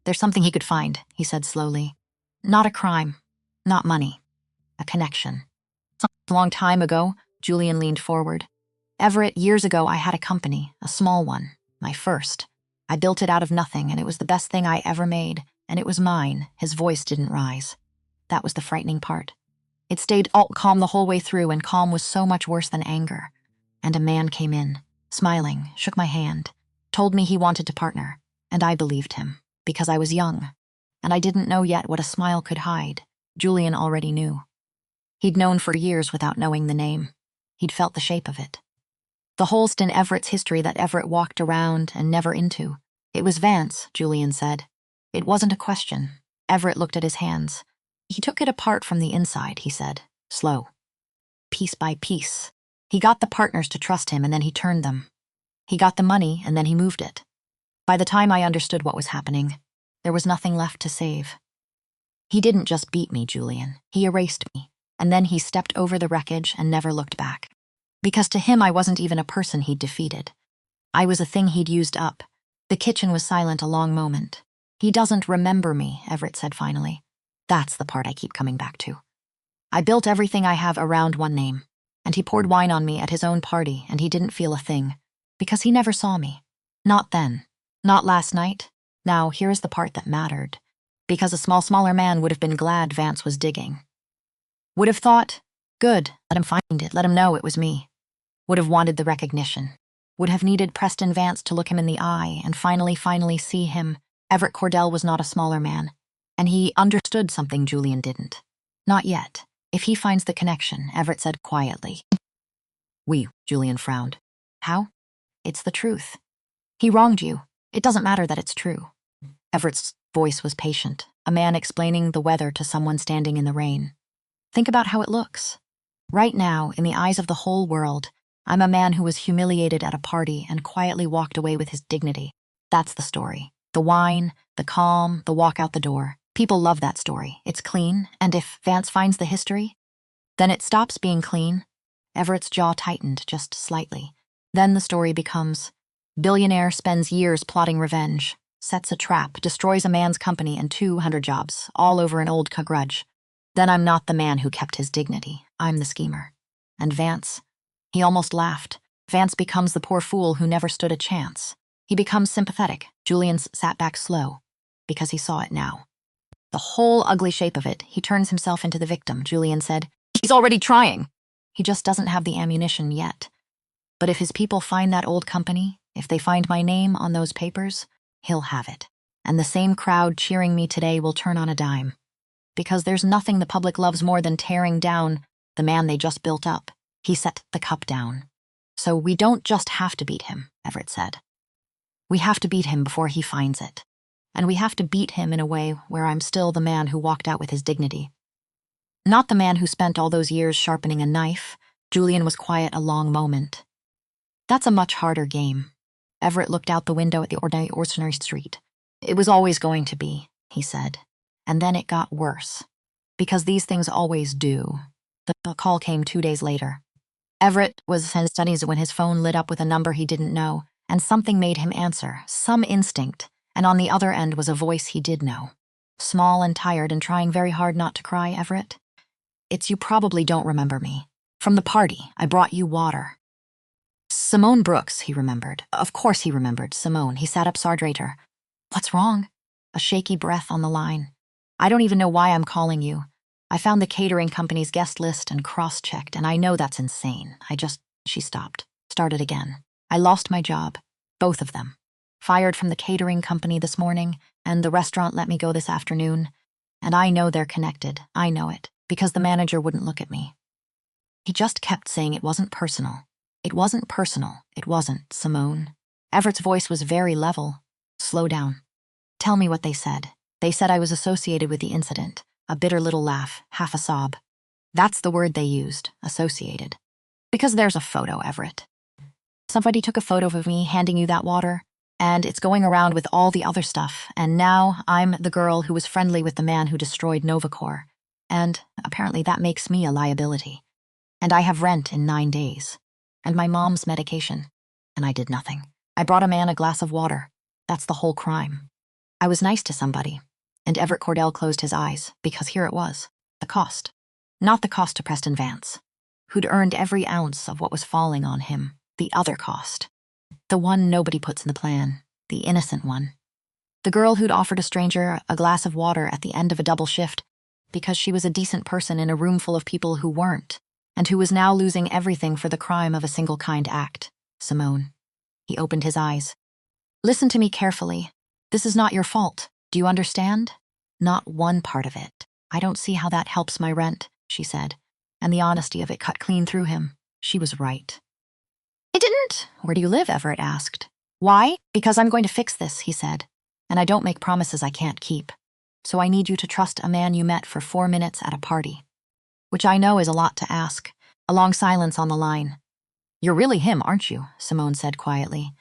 "There's something he could find," he said slowly. "Not a crime. Not money. A connection." "A long time ago," Julian leaned forward. "Everett, years ago I had a company, a small one, my first. I built it out of nothing, and it was the best thing I ever made, and it was mine." His voice didn't rise. That was the frightening part. It stayed calm the whole way through, and calm was so much worse than anger. And a man came in, smiling, shook my hand, told me he wanted to partner, and I believed him, because I was young, and I didn't know yet what a smile could hide. Julian already knew. He'd known for years without knowing the name. He'd felt the shape of it. The holes in Everett's history that Everett walked around and never into. "It was Vance," Julian said. It wasn't a question. Everett looked at his hands. "He took it apart from the inside," he said, slow. "Piece by piece. He got the partners to trust him, and then he turned them. He got the money, and then he moved it. By the time I understood what was happening, there was nothing left to save. He didn't just beat me, Julian. He erased me, and then he stepped over the wreckage and never looked back." Because to him I wasn't even a person he'd defeated. I was a thing he'd used up. The kitchen was silent a long moment. He doesn't remember me, Everett said finally. That's the part I keep coming back to. I built everything I have around one name, and he poured wine on me at his own party, and he didn't feel a thing, because he never saw me. Not then. Not last night. Now, here's the part that mattered. Because a smaller man would have been glad Vance was digging. Would have thought, good, let him find it, let him know it was me. Would have wanted the recognition. Would have needed Preston Vance to look him in the eye and finally see him. Everett Cordell was not a smaller man, and he understood something Julian didn't. Not yet. If he finds the connection, Everett said quietly. Julian frowned. How? It's the truth. He wronged you. It doesn't matter that it's true. Everett's voice was patient, a man explaining the weather to someone standing in the rain. Think about how it looks. Right now, in the eyes of the whole world, I'm a man who was humiliated at a party and quietly walked away with his dignity. That's the story. The wine, the calm, the walk out the door. People love that story. It's clean, and if Vance finds the history, then it stops being clean. Everett's jaw tightened just slightly. Then the story becomes, Billionaire spends years plotting revenge, sets a trap, destroys a man's company and 200 jobs, all over an old grudge. Then I'm not the man who kept his dignity. I'm the schemer. And Vance, he almost laughed. Vance becomes the poor fool who never stood a chance. He becomes sympathetic. Julian sat back slow, because he saw it now. The whole ugly shape of it. He turns himself into the victim. Julian said, he's already trying. He just doesn't have the ammunition yet. But if his people find that old company, if they find my name on those papers, he'll have it. And the same crowd cheering me today will turn on a dime. Because there's nothing the public loves more than tearing down the man they just built up. He set the cup down. So we don't just have to beat him, Everett said. We have to beat him before he finds it. And we have to beat him in a way where I'm still the man who walked out with his dignity. Not the man who spent all those years sharpening a knife. Julian was quiet a long moment. That's a much harder game. Everett looked out the window at the ordinary street. It was always going to be, he said. And then it got worse. Because these things always do. The call came 2 days later. Everett was in his studies when his phone lit up with a number he didn't know, and something made him answer, some instinct, and on the other end was a voice he did know. Small and tired and trying very hard not to cry, Everett. It's you probably don't remember me. From the party, I brought you water. Simone Brooks, he remembered. Of course he remembered, Simone. He sat up Sardrator. What's wrong? A shaky breath on the line. I don't even know why I'm calling you. I found the catering company's guest list and cross-checked, and I know that's insane. She stopped, started again. I lost my job, both of them. Fired from the catering company this morning, and the restaurant let me go this afternoon. And I know they're connected, I know it, because the manager wouldn't look at me. He just kept saying it wasn't personal. It wasn't personal, it wasn't, Simone. Everett's voice was very level. Slow down. Tell me what they said. They said I was associated with the incident. A bitter little laugh, half a sob. That's the word they used, associated. Because there's a photo, Everett. Somebody took a photo of me handing you that water, and it's going around with all the other stuff, and now I'm the girl who was friendly with the man who destroyed Novacore, and apparently that makes me a liability. And I have rent in 9 days, and my mom's medication, and I did nothing. I brought a man a glass of water. That's the whole crime. I was nice to somebody. And Everett Cordell closed his eyes, because here it was, the cost. Not the cost to Preston Vance, who'd earned every ounce of what was falling on him, the other cost. The one nobody puts in the plan, the innocent one. The girl who'd offered a stranger a glass of water at the end of a double shift, because she was a decent person in a room full of people who weren't, and who was now losing everything for the crime of a single kind act, Simone. He opened his eyes. Listen to me carefully. This is not your fault. Do you understand? Not one part of it. I don't see how that helps my rent, she said, and the honesty of it cut clean through him. She was right. It didn't. Where do you live? Everett asked. Why? Because I'm going to fix this, he said, and I don't make promises I can't keep. So I need you to trust a man you met for 4 minutes at a party. Which I know is a lot to ask. A long silence on the line. You're really him, aren't you? Simone said quietly.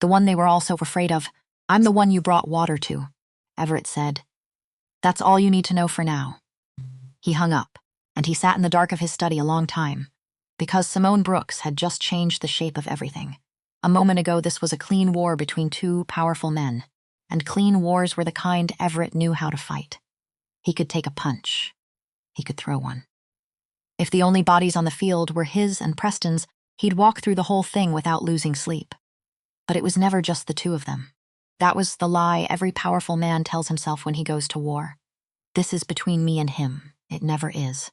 The one they were all so afraid of. I'm the one you brought water to. Everett said, that's all you need to know for now. He hung up, and he sat in the dark of his study a long time. Because Simone Brooks had just changed the shape of everything. A moment ago, this was a clean war between two powerful men, and clean wars were the kind Everett knew how to fight. He could take a punch. He could throw one. If the only bodies on the field were his and Preston's, he'd walk through the whole thing without losing sleep. But it was never just the two of them. That was the lie every powerful man tells himself when he goes to war. This is between me and him. It never is.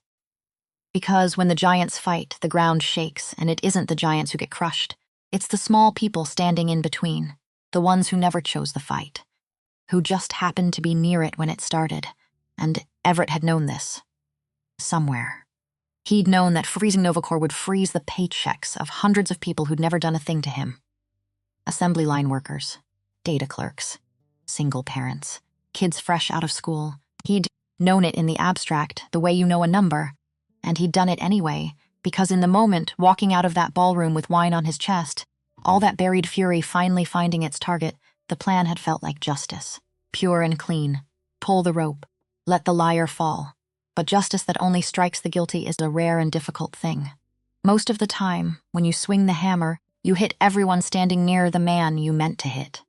Because when the giants fight, the ground shakes, and it isn't the giants who get crushed. It's the small people standing in between, the ones who never chose the fight, who just happened to be near it when it started. And Everett had known this. Somewhere. He'd known that freezing Novacore would freeze the paychecks of hundreds of people who'd never done a thing to him. Assembly line workers, data clerks, single parents, kids fresh out of school. He'd known it in the abstract, the way you know a number, and he'd done it anyway, because in the moment, walking out of that ballroom with wine on his chest, all that buried fury finally finding its target, the plan had felt like justice. Pure and clean. Pull the rope. Let the liar fall. But justice that only strikes the guilty is a rare and difficult thing. Most of the time, when you swing the hammer, you hit everyone standing near the man you meant to hit.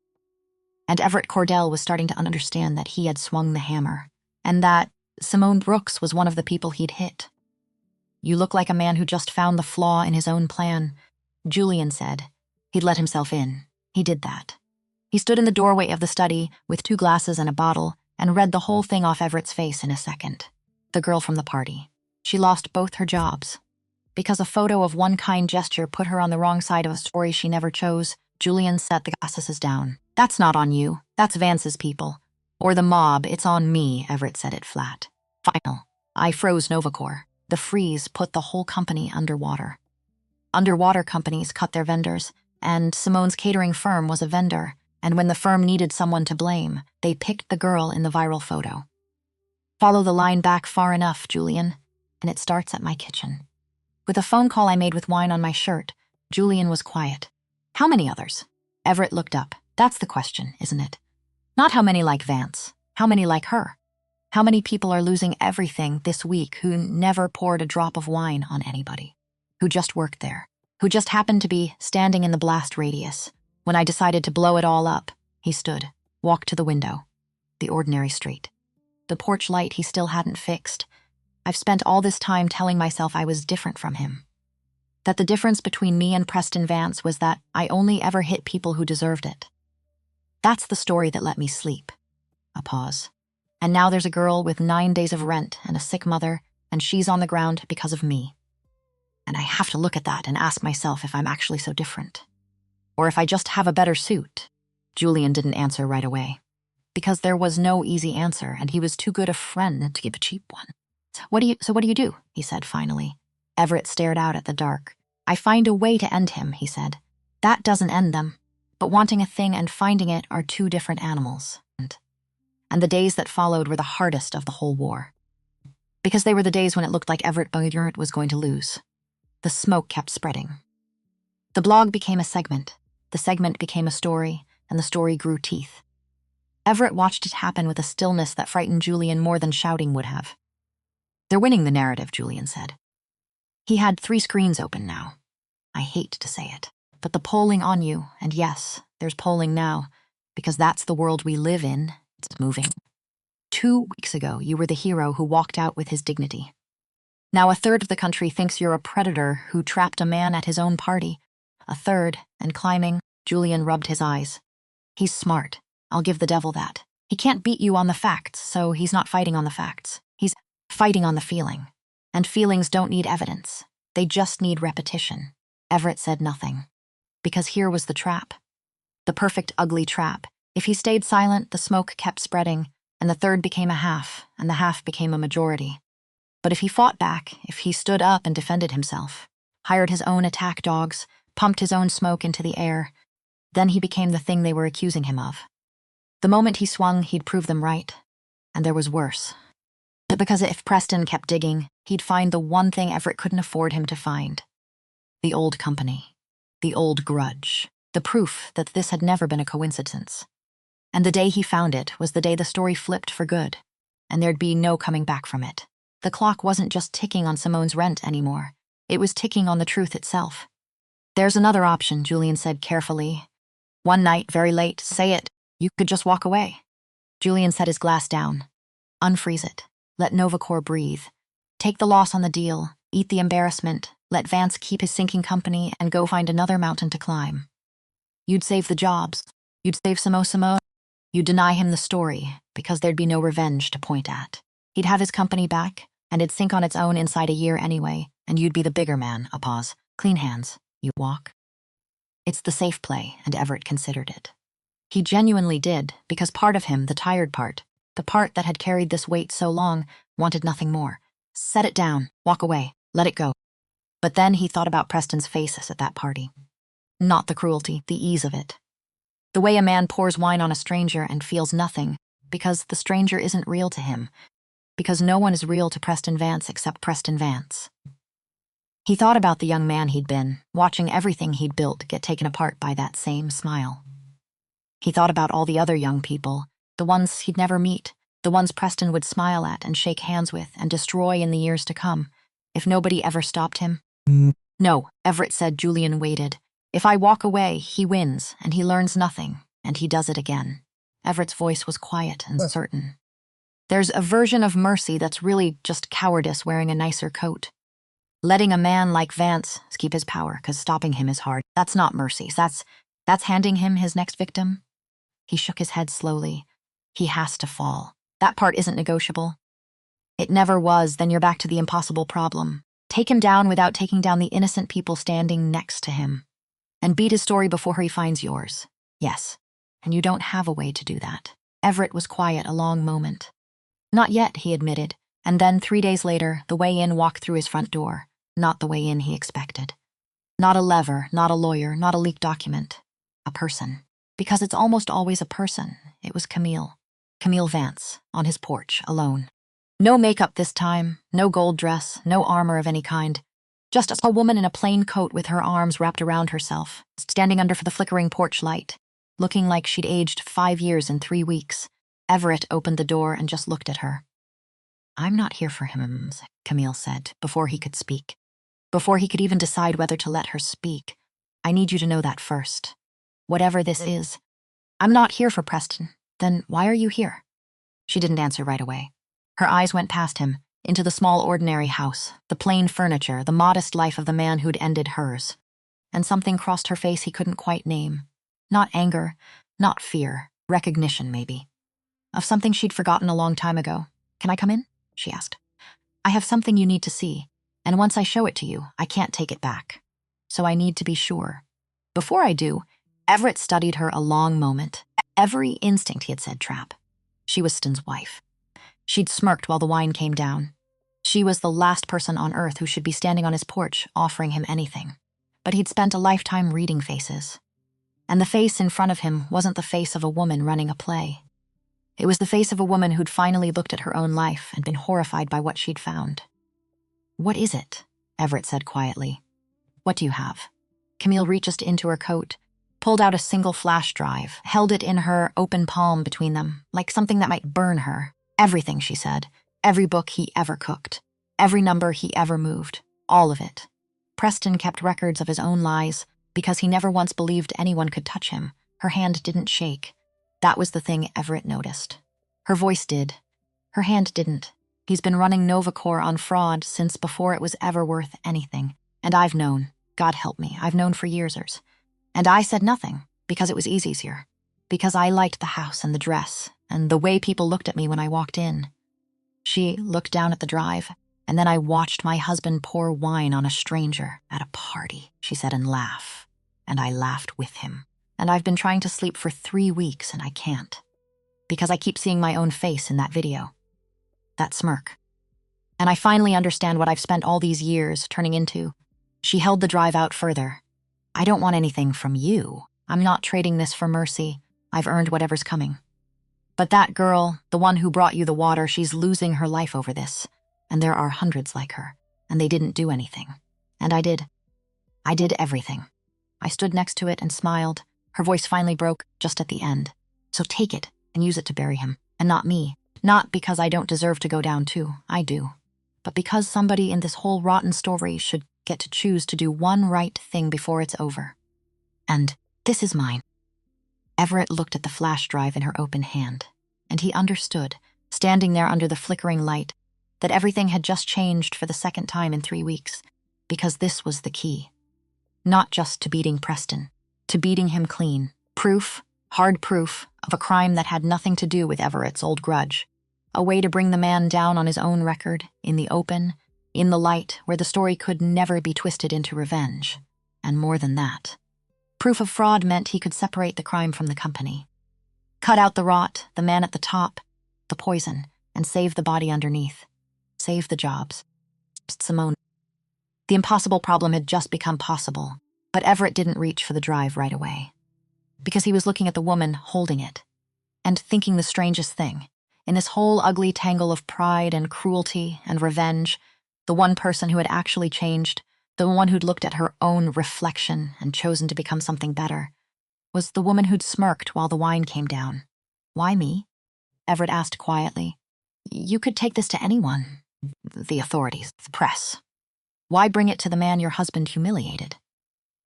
And Everett Cordell was starting to understand that he had swung the hammer, and that Simone Brooks was one of the people he'd hit. "You look like a man who just found the flaw in his own plan," Julian said. He'd let himself in. He did that. He stood in the doorway of the study with 2 glasses and a bottle and read the whole thing off Everett's face in a second. The girl from the party. She lost both her jobs. Because a photo of one kind gesture put her on the wrong side of a story she never chose, Julian set the glasses down. "That's not on you. That's Vance's people. Or the mob. It's on me," Everett said it flat. Final. I froze Novacore. The freeze put the whole company underwater. Underwater companies cut their vendors, and Simone's catering firm was a vendor, and when the firm needed someone to blame, they picked the girl in the viral photo. "Follow the line back far enough, Julian, and it starts at my kitchen." With a phone call I made with wine on my shirt, Julian was quiet. "How many others?" Everett looked up. "That's the question, isn't it? Not how many like Vance. How many like her? How many people are losing everything this week who never poured a drop of wine on anybody? Who just worked there? Who just happened to be standing in the blast radius? When I decided to blow it all up," he stood, walked to the window. The ordinary street. The porch light he still hadn't fixed. I've spent all this time telling myself I was different from him. That the difference between me and Preston Vance was that I only ever hit people who deserved it. That's the story that let me sleep. A pause. And now there's a girl with 9 days of rent and a sick mother, and she's on the ground because of me. And I have to look at that and ask myself if I'm actually so different. Or if I just have a better suit. Julian didn't answer right away. Because there was no easy answer, and he was too good a friend to give a cheap one. So what do you do? He said finally. Everett stared out at the dark. "I find a way to end him," he said. "That doesn't end them. But wanting a thing and finding it are 2 different animals." And the days that followed were the hardest of the whole war. Because they were the days when it looked like Everett was going to lose. The smoke kept spreading. The blog became a segment. The segment became a story, and the story grew teeth. Everett watched it happen with a stillness that frightened Julian more than shouting would have. "They're winning the narrative," Julian said. He had 3 screens open now. I hate to say it, but the polling on you, and yes, there's polling now, because that's the world we live in. It's moving. 2 weeks ago, you were the hero who walked out with his dignity. Now 1/3 of the country thinks you're a predator who trapped a man at his own party. 1/3, and climbing, Julian rubbed his eyes. He's smart. I'll give the devil that. He can't beat you on the facts, so he's not fighting on the facts. He's fighting on the feeling. And feelings don't need evidence. They just need repetition. Everett said nothing. Because here was the trap. The perfect ugly trap. If he stayed silent, the smoke kept spreading, and the 1/3 became a half, and the half became a majority. But if he fought back, if he stood up and defended himself, hired his own attack dogs, pumped his own smoke into the air, then he became the thing they were accusing him of. The moment he swung, he'd prove them right. And there was worse. Because if Preston kept digging, he'd find the one thing Everett couldn't afford him to find. The old company. The old grudge. The proof that this had never been a coincidence. And the day he found it was the day the story flipped for good, and there'd be no coming back from it. The clock wasn't just ticking on Simone's rent anymore. It was ticking on the truth itself. There's another option, Julian said carefully. One night, very late, say it. You could just walk away. Julian set his glass down. Unfreeze it. Let Novacore breathe. Take the loss on the deal. Eat the embarrassment. Let Vance keep his sinking company and go find another mountain to climb. You'd save the jobs. You'd save Simone. You'd deny him the story, because there'd be no revenge to point at. He'd have his company back, and it'd sink on its own inside a year anyway, and you'd be the bigger man. A pause. Clean hands. You walk. It's the safe play, and Everett considered it. He genuinely did, because part of him, the tired part, the part that had carried this weight so long, wanted nothing more. Set it down. Walk away. Let it go. But then he thought about Preston's faces at that party. Not the cruelty, the ease of it. The way a man pours wine on a stranger and feels nothing, because the stranger isn't real to him, because no one is real to Preston Vance except Preston Vance. He thought about the young man he'd been, watching everything he'd built get taken apart by that same smile. He thought about all the other young people, the ones he'd never meet, the ones Preston would smile at and shake hands with and destroy in the years to come, if nobody ever stopped him. No, Everett said. Julian waited. If I walk away, he wins, and he learns nothing, and he does it again. Everett's voice was quiet and certain. There's a version of mercy that's really just cowardice wearing a nicer coat. Letting a man like Vance keep his power, because stopping him is hard. That's not mercy. That's handing him his next victim. He shook his head slowly. He has to fall. That part isn't negotiable. It never was. Then you're back to the impossible problem. Take him down without taking down the innocent people standing next to him. And beat his story before he finds yours. Yes, and you don't have a way to do that. Everett was quiet a long moment. Not yet, he admitted, and then 3 days later, the way in walked through his front door. Not the way in he expected. Not a lever, not a lawyer, not a leaked document. A person. Because it's almost always a person. It was Camille. Camille Vance, on his porch, alone. No makeup this time, no gold dress, no armor of any kind. Just a woman in a plain coat with her arms wrapped around herself, standing under the flickering porch light, looking like she'd aged 5 years in 3 weeks. Everett opened the door and just looked at her. I'm not here for him, Camille said, before he could speak. Before he could even decide whether to let her speak. I need you to know that first. Whatever this is. I'm not here for Preston. Then why are you here? She didn't answer right away. Her eyes went past him, into the small ordinary house, the plain furniture, the modest life of the man who'd ended hers. And something crossed her face he couldn't quite name. Not anger, not fear, recognition maybe. Of something she'd forgotten a long time ago. Can I come in? She asked. I have something you need to see, and once I show it to you, I can't take it back. So I need to be sure. Before I do, Everett studied her a long moment. Every instinct, he had said, trap. She was Ston's wife. She'd smirked while the wine came down. She was the last person on earth who should be standing on his porch offering him anything. But he'd spent a lifetime reading faces. And the face in front of him wasn't the face of a woman running a play. It was the face of a woman who'd finally looked at her own life and been horrified by what she'd found. What is it? Everett said quietly. What do you have? Camille reached into her coat, pulled out a single flash drive, held it in her open palm between them, like something that might burn her. Everything, she said. Every book he ever cooked. Every number he ever moved. All of it. Preston kept records of his own lies because he never once believed anyone could touch him. Her hand didn't shake. That was the thing Everett noticed. Her voice did. Her hand didn't. He's been running Novacore on fraud since before it was ever worth anything. And I've known. God help me. I've known for years. And I said nothing because it was easier. Because I liked the house and the dress and the way people looked at me when I walked in. She looked down at the drive, and then I watched my husband pour wine on a stranger at a party, she said, and laugh. And I laughed with him. And I've been trying to sleep for 3 weeks, and I can't. Because I keep seeing my own face in that video. That smirk. And I finally understand what I've spent all these years turning into. She held the drive out further. I don't want anything from you. I'm not trading this for mercy. I've earned whatever's coming. But that girl, the one who brought you the water, she's losing her life over this. And there are hundreds like her. And they didn't do anything. And I did. I did everything. I stood next to it and smiled. Her voice finally broke just at the end. So take it and use it to bury him. And not me. Not because I don't deserve to go down too. I do. But because somebody in this whole rotten story should get to choose to do one right thing before it's over. And this is mine. Everett looked at the flash drive in her open hand, and he understood, standing there under the flickering light, that everything had just changed for the second time in 3 weeks, because this was the key. Not just to beating Preston, to beating him clean. Proof, hard proof, of a crime that had nothing to do with Everett's old grudge. A way to bring the man down on his own record, in the open, in the light, where the story could never be twisted into revenge. And more than that. Proof of fraud meant he could separate the crime from the company. Cut out the rot, the man at the top, the poison, and save the body underneath. Save the jobs. Simone. The impossible problem had just become possible, but Everett didn't reach for the drive right away. Because he was looking at the woman holding it, and thinking the strangest thing. In this whole ugly tangle of pride and cruelty and revenge, the one person who had actually changed, the one who'd looked at her own reflection and chosen to become something better, was the woman who'd smirked while the wine came down. Why me? Everett asked quietly. You could take this to anyone. The authorities, the press. Why bring it to the man your husband humiliated?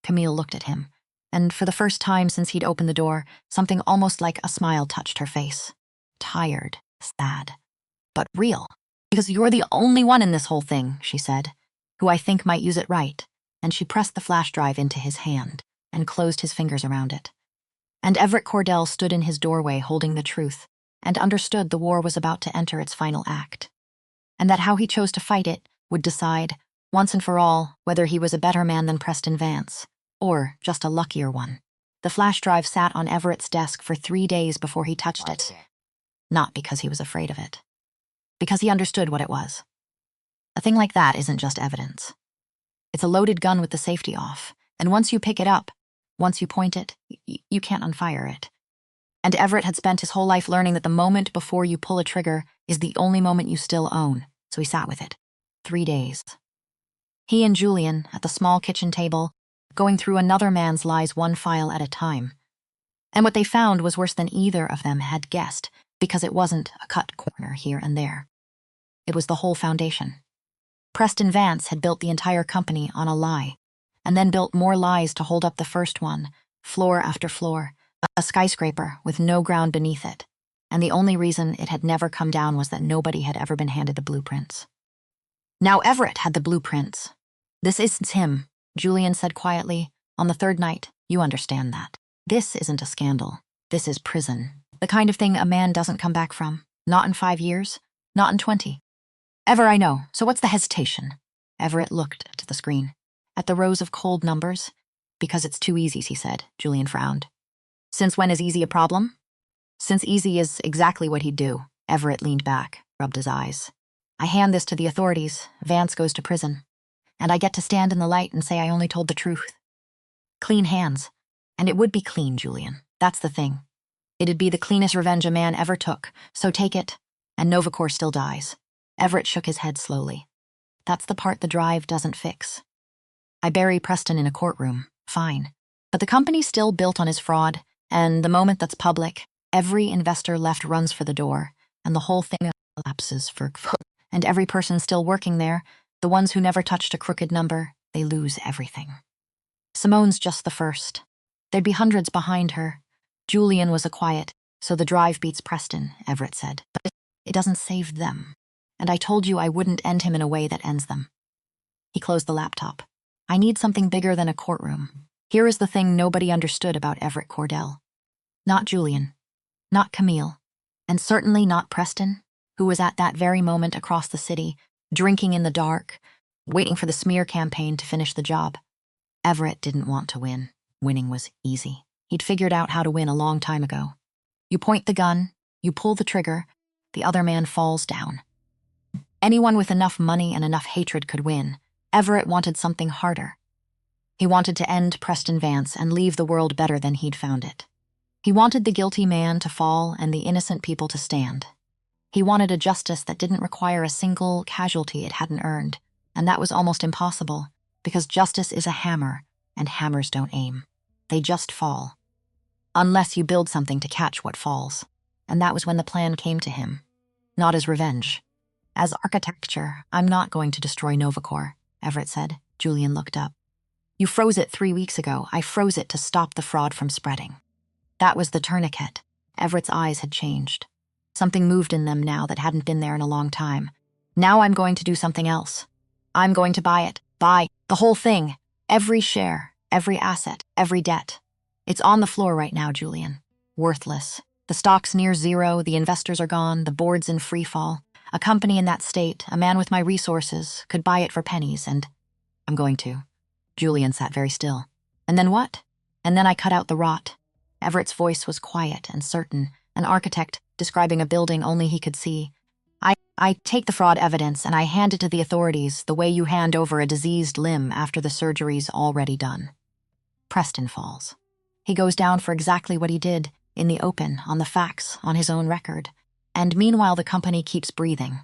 Camille looked at him, and for the first time since he'd opened the door, something almost like a smile touched her face. Tired, sad, but real. Because you're the only one in this whole thing, she said, who I think might use it right, and she pressed the flash drive into his hand and closed his fingers around it. And Everett Cordell stood in his doorway holding the truth and understood the war was about to enter its final act, and that how he chose to fight it would decide, once and for all, whether he was a better man than Preston Vance, or just a luckier one. The flash drive sat on Everett's desk for 3 days before he touched it, not because he was afraid of it, because he understood what it was. A thing like that isn't just evidence. It's a loaded gun with the safety off, and once you pick it up, once you point it, you can't unfire it. And Everett had spent his whole life learning that the moment before you pull a trigger is the only moment you still own, so he sat with it. 3 days. He and Julian, at the small kitchen table, going through another man's lies one file at a time. And what they found was worse than either of them had guessed, because it wasn't a cut corner here and there. It was the whole foundation. Preston Vance had built the entire company on a lie, and then built more lies to hold up the first one, floor after floor, a skyscraper with no ground beneath it, and the only reason it had never come down was that nobody had ever been handed the blueprints. Now Everett had the blueprints. This isn't him, Julian said quietly. On the third night, you understand that. This isn't a scandal. This is prison. The kind of thing a man doesn't come back from. Not in 5 years. Not in 20. Ever, I know. So what's the hesitation? Everett looked at the screen. At the rows of cold numbers. Because it's too easy, he said. Julian frowned. Since when is easy a problem? Since easy is exactly what he'd do. Everett leaned back, rubbed his eyes. I hand this to the authorities. Vance goes to prison. And I get to stand in the light and say I only told the truth. Clean hands. And it would be clean, Julian. That's the thing. It'd be the cleanest revenge a man ever took, so take it, and Novacore still dies. Everett shook his head slowly. That's the part the drive doesn't fix. I bury Preston in a courtroom, fine. But the company's still built on his fraud, and the moment that's public, every investor left runs for the door, and the whole thing collapses and every person still working there, the ones who never touched a crooked number, they lose everything. Simone's just the first. There'd be hundreds behind her. Julian was a quiet, so the drive beats Preston, Everett said. But it doesn't save them. And I told you I wouldn't end him in a way that ends them. He closed the laptop. I need something bigger than a courtroom. Here is the thing nobody understood about Everett Cordell. Not Julian. Not Camille. And certainly not Preston, who was at that very moment across the city, drinking in the dark, waiting for the smear campaign to finish the job. Everett didn't want to win. Winning was easy. He'd figured out how to win a long time ago. You point the gun, you pull the trigger, the other man falls down. Anyone with enough money and enough hatred could win. Everett wanted something harder. He wanted to end Preston Vance and leave the world better than he'd found it. He wanted the guilty man to fall and the innocent people to stand. He wanted a justice that didn't require a single casualty it hadn't earned, and that was almost impossible, because justice is a hammer, and hammers don't aim. They just fall. Unless you build something to catch what falls. And that was when the plan came to him. Not as revenge. As architecture, I'm not going to destroy Novacore, Everett said. Julian looked up. You froze it 3 weeks ago. I froze it to stop the fraud from spreading. That was the tourniquet. Everett's eyes had changed. Something moved in them now that hadn't been there in a long time. Now I'm going to do something else. I'm going to buy it. Buy the whole thing. Every share, every asset, every debt. It's on the floor right now, Julian. Worthless. The stock's near zero, the investors are gone, the board's in free fall. A company in that state, a man with my resources, could buy it for pennies, and I'm going to. Julian sat very still. And then what? And then I cut out the rot. Everett's voice was quiet and certain, an architect describing a building only he could see. I take the fraud evidence and I hand it to the authorities the way you hand over a diseased limb after the surgery's already done. Preston falls. He goes down for exactly what he did, in the open, on the facts, on his own record. And meanwhile the company keeps breathing.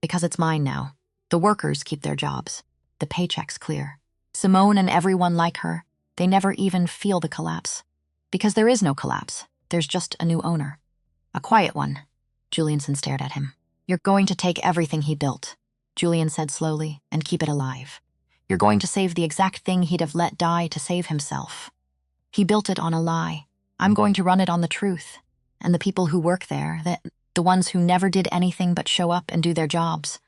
Because it's mine now. The workers keep their jobs. The paycheck's clear. Simone and everyone like her, they never even feel the collapse. Because there is no collapse. There's just a new owner. A quiet one. Julianson stared at him. You're going to take everything he built, Julian said slowly, and keep it alive. You're going to save the exact thing he'd have let die to save himself. He built it on a lie. I'm going to run it on the truth. And the people who work there, the ones who never did anything but show up and do their jobs,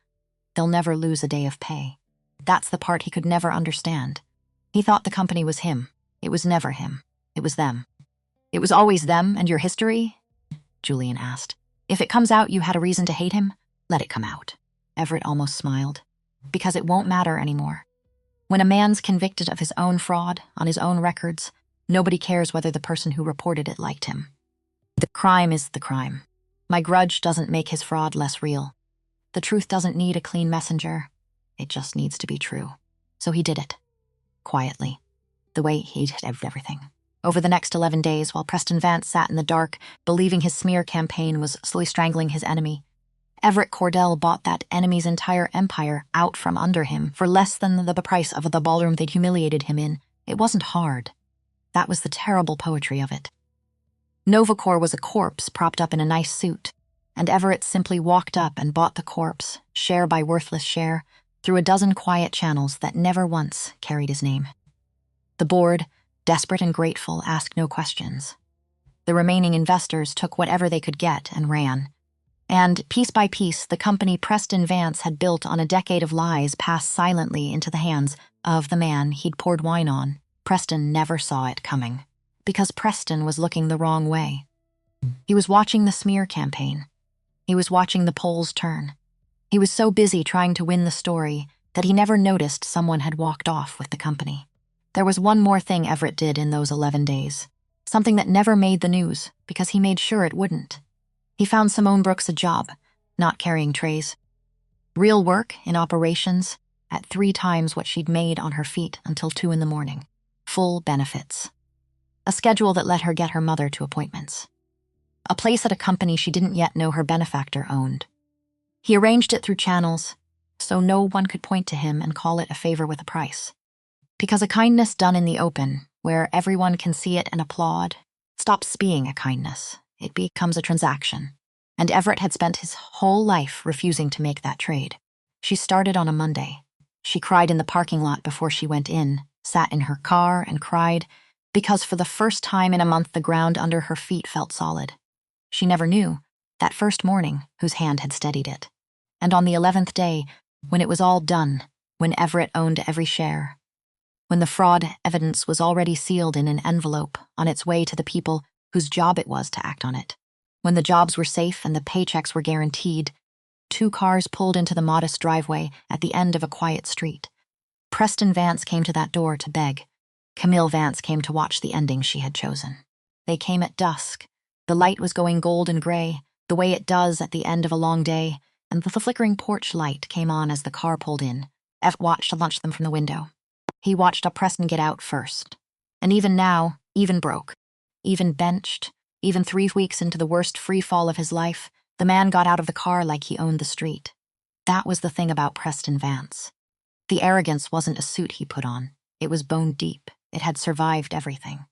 they'll never lose a day of pay. That's the part he could never understand. He thought the company was him. It was never him. It was them. It was always them and your history? Julian asked. If it comes out you had a reason to hate him, let it come out. Everett almost smiled. Because it won't matter anymore. When a man's convicted of his own fraud, on his own records, nobody cares whether the person who reported it liked him. The crime is the crime. My grudge doesn't make his fraud less real. The truth doesn't need a clean messenger. It just needs to be true. So he did it. Quietly. The way he did everything. Over the next 11 days, while Preston Vance sat in the dark, believing his smear campaign was slowly strangling his enemy, Everett Cordell bought that enemy's entire empire out from under him for less than the price of the ballroom they'd humiliated him in. It wasn't hard. That was the terrible poetry of it. Novacore was a corpse propped up in a nice suit, and Everett simply walked up and bought the corpse, share by worthless share, through a dozen quiet channels that never once carried his name. The board, desperate and grateful, asked no questions. The remaining investors took whatever they could get and ran. And, piece by piece, the company Preston Vance had built on a decade of lies passed silently into the hands of the man he'd poured wine on. Preston never saw it coming, because Preston was looking the wrong way. He was watching the smear campaign. He was watching the polls turn. He was so busy trying to win the story that he never noticed someone had walked off with the company. There was one more thing Everett did in those 11 days, something that never made the news because he made sure it wouldn't. He found Simone Brooks a job, not carrying trays. Real work in operations at 3 times what she'd made on her feet until 2 in the morning. Full benefits. A schedule that let her get her mother to appointments. A place at a company she didn't yet know her benefactor owned. He arranged it through channels, so no one could point to him and call it a favor with a price. Because a kindness done in the open, where everyone can see it and applaud, stops being a kindness. It becomes a transaction. And Everett had spent his whole life refusing to make that trade. She started on a Monday. She cried in the parking lot before she went in, sat in her car and cried, because for the first time in a month the ground under her feet felt solid. She never knew, that first morning, whose hand had steadied it. And on the 11th day, when it was all done, when Everett owned every share, when the fraud evidence was already sealed in an envelope on its way to the people whose job it was to act on it, when the jobs were safe and the paychecks were guaranteed, 2 cars pulled into the modest driveway at the end of a quiet street. Preston Vance came to that door to beg. Camille Vance came to watch the ending she had chosen. They came at dusk. The light was going gold and gray, the way it does at the end of a long day, and the flickering porch light came on as the car pulled in. F watched to launch them from the window. He watched a Preston get out first. And even now, even broke, even benched, even 3 weeks into the worst free fall of his life, the man got out of the car like he owned the street. That was the thing about Preston Vance. The arrogance wasn't a suit he put on. It was bone deep. It had survived everything.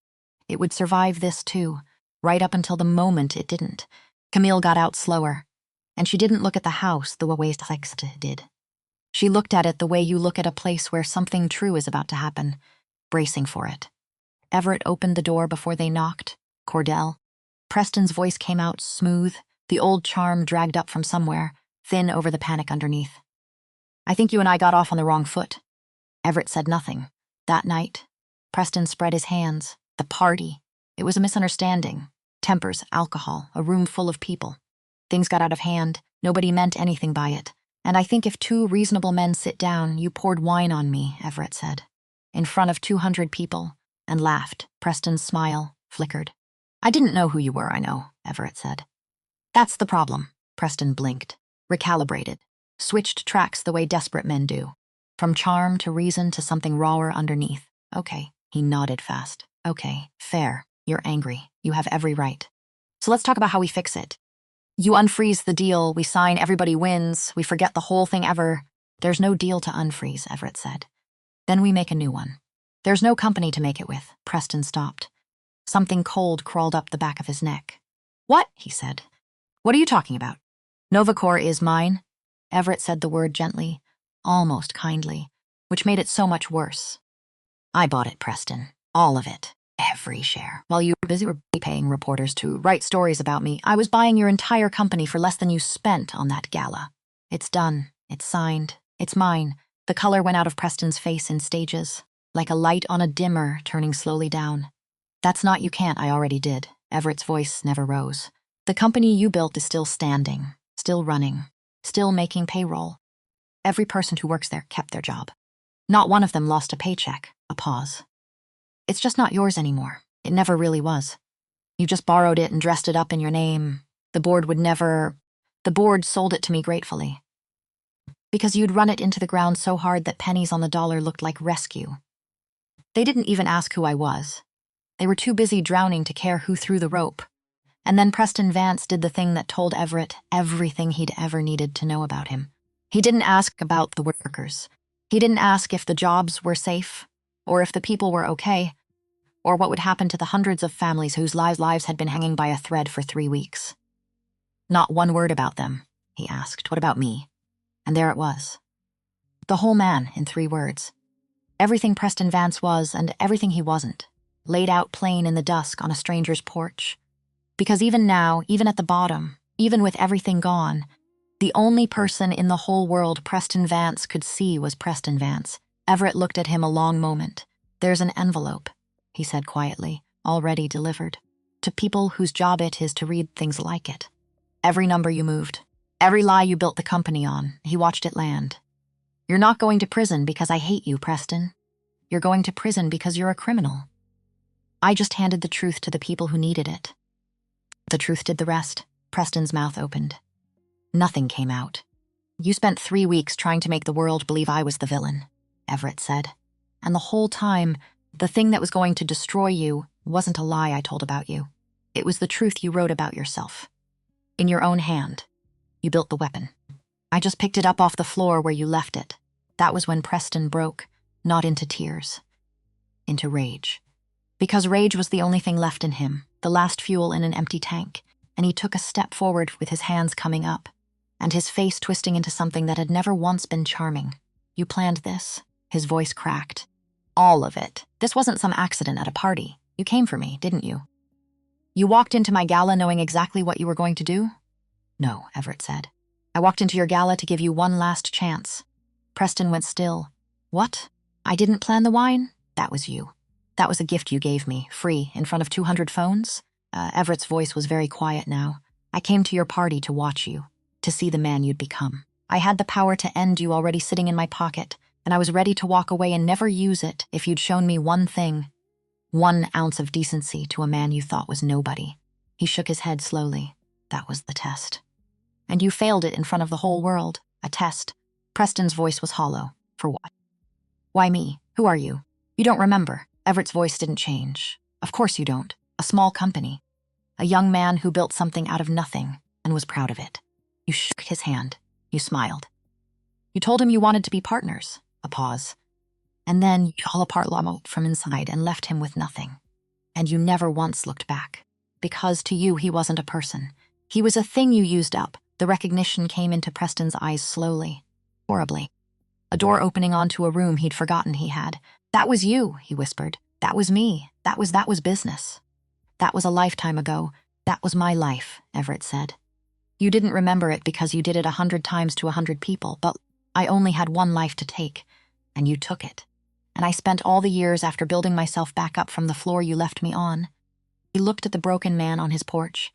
It would survive this too, right up until the moment it didn't. Camille got out slower, and she didn't look at the house the way Sex did. She looked at it the way you look at a place where something true is about to happen, bracing for it. Everett opened the door before they knocked. Cordell. Preston's voice came out smooth, the old charm dragged up from somewhere, thin over the panic underneath. I think you and I got off on the wrong foot. Everett said nothing. That night, Preston spread his hands. The party. It was a misunderstanding. Tempers, alcohol, a room full of people. Things got out of hand. Nobody meant anything by it. And I think if two reasonable men sit down, you poured wine on me, Everett said. In front of 200 people, and laughed. Preston's smile flickered. I didn't know who you were, I know, Everett said. That's the problem. Preston blinked. Recalibrated. Switched tracks the way desperate men do. From charm to reason to something rawer underneath. Okay, he nodded fast. Okay, fair. You're angry. You have every right. So let's talk about how we fix it. You unfreeze the deal, we sign, everybody wins, we forget the whole thing ever. There's no deal to unfreeze, Everett said. Then we make a new one. There's no company to make it with. Preston stopped. Something cold crawled up the back of his neck. What? He said. What are you talking about? Novacore is mine. Everett said the word gently, almost kindly, which made it so much worse. I bought it, Preston. All of it. Every share. While you were busy paying reporters to write stories about me, I was buying your entire company for less than you spent on that gala. It's done. It's signed. It's mine. The color went out of Preston's face in stages, like a light on a dimmer turning slowly down. That's not you can't, I already did. Everett's voice never rose. The company you built is still standing, still running, still making payroll. Every person who works there kept their job. Not one of them lost a paycheck. A pause. It's just not yours anymore. It never really was. You just borrowed it and dressed it up in your name. The board sold it to me gratefully. Because you'd run it into the ground so hard that pennies on the dollar looked like rescue. They didn't even ask who I was. They were too busy drowning to care who threw the rope. And then Preston Vance did the thing that told Everett everything he'd ever needed to know about him. He didn't ask about the workers. He didn't ask if the jobs were safe, or if the people were okay, or what would happen to the hundreds of families whose lives had been hanging by a thread for 3 weeks. Not one word about them, he asked. What about me? And there it was. The whole man in 3 words. Everything Preston Vance was and everything he wasn't, laid out plain in the dusk on a stranger's porch. Because even now, even at the bottom, even with everything gone, the only person in the whole world Preston Vance could see was Preston Vance. Everett looked at him a long moment. There's an envelope, he said quietly, already delivered, to people whose job it is to read things like it. Every number you moved, every lie you built the company on, he watched it land. You're not going to prison because I hate you, Preston. You're going to prison because you're a criminal. I just handed the truth to the people who needed it. The truth did the rest. Preston's mouth opened. Nothing came out. You spent 3 weeks trying to make the world believe I was the villain, Everett said. And the whole time, the thing that was going to destroy you wasn't a lie I told about you. It was the truth you wrote about yourself. In your own hand. You built the weapon. I just picked it up off the floor where you left it. That was when Preston broke, not into tears, into rage. Because rage was the only thing left in him, the last fuel in an empty tank, and he took a step forward with his hands coming up, and his face twisting into something that had never once been charming. You planned this? His voice cracked. All of it. This wasn't some accident at a party. You came for me, didn't you? You walked into my gala knowing exactly what you were going to do? No, Everett said. I walked into your gala to give you one last chance. Preston went still. What? I didn't plan the wine? That was you. That was a gift you gave me, free, in front of 200 phones? Everett's voice was very quiet now. I came to your party to watch you, to see the man you'd become. I had the power to end you already sitting in my pocket, and I was ready to walk away and never use it if you'd shown me one thing, 1 ounce of decency to a man you thought was nobody. He shook his head slowly. That was the test. And you failed it in front of the whole world. A test. Preston's voice was hollow. For what? Why me? Who are you? You don't remember. Everett's voice didn't change. Of course you don't. A small company. A young man who built something out of nothing and was proud of it. You shook his hand. You smiled. You told him you wanted to be partners. A pause. And then you fell apart from inside and left him with nothing. And you never once looked back. Because to you he wasn't a person. He was a thing you used up. The recognition came into Preston's eyes slowly. Horribly. a door opening onto a room he'd forgotten he had. "That was you," he whispered. "That was me. That was business. That was a lifetime ago. That was my life," Everett said. "You didn't remember it because you did it 100 times to 100 people, but I only had one life to take, and you took it. And I spent all the years after building myself back up from the floor you left me on." He looked at the broken man on his porch,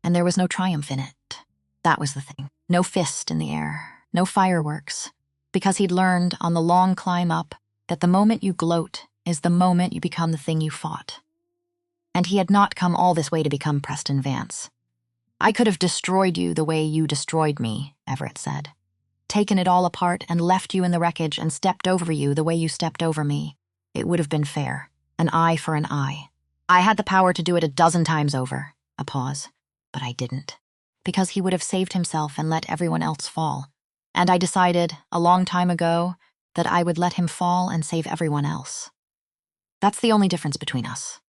and there was no triumph in it. That was the thing. No fist in the air, no fireworks, because he'd learned on the long climb up that the moment you gloat is the moment you become the thing you fought. And he had not come all this way to become Preston Vance. "I could have destroyed you the way you destroyed me," Everett said. "Taken it all apart and left you in the wreckage and stepped over you the way you stepped over me. It would have been fair. An eye for an eye. I had the power to do it 12 times over." A pause. "But I didn't. Because he would have saved himself and let everyone else fall. And I decided, a long time ago, that I would let him fall and save everyone else. That's the only difference between us.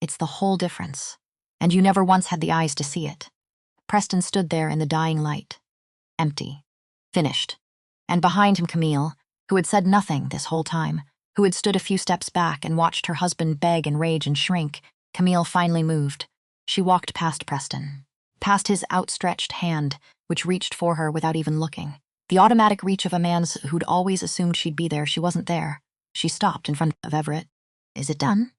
It's the whole difference. And you never once had the eyes to see it." Preston stood there in the dying light. Empty. Finished. And behind him Camille, who had said nothing this whole time, who had stood a few steps back and watched her husband beg and rage and shrink. Camille finally moved. She walked past Preston. Past his outstretched hand, which reached for her without even looking. The automatic reach of a man's who'd always assumed she'd be there. She wasn't there. She stopped in front of Everett. "Is it done?"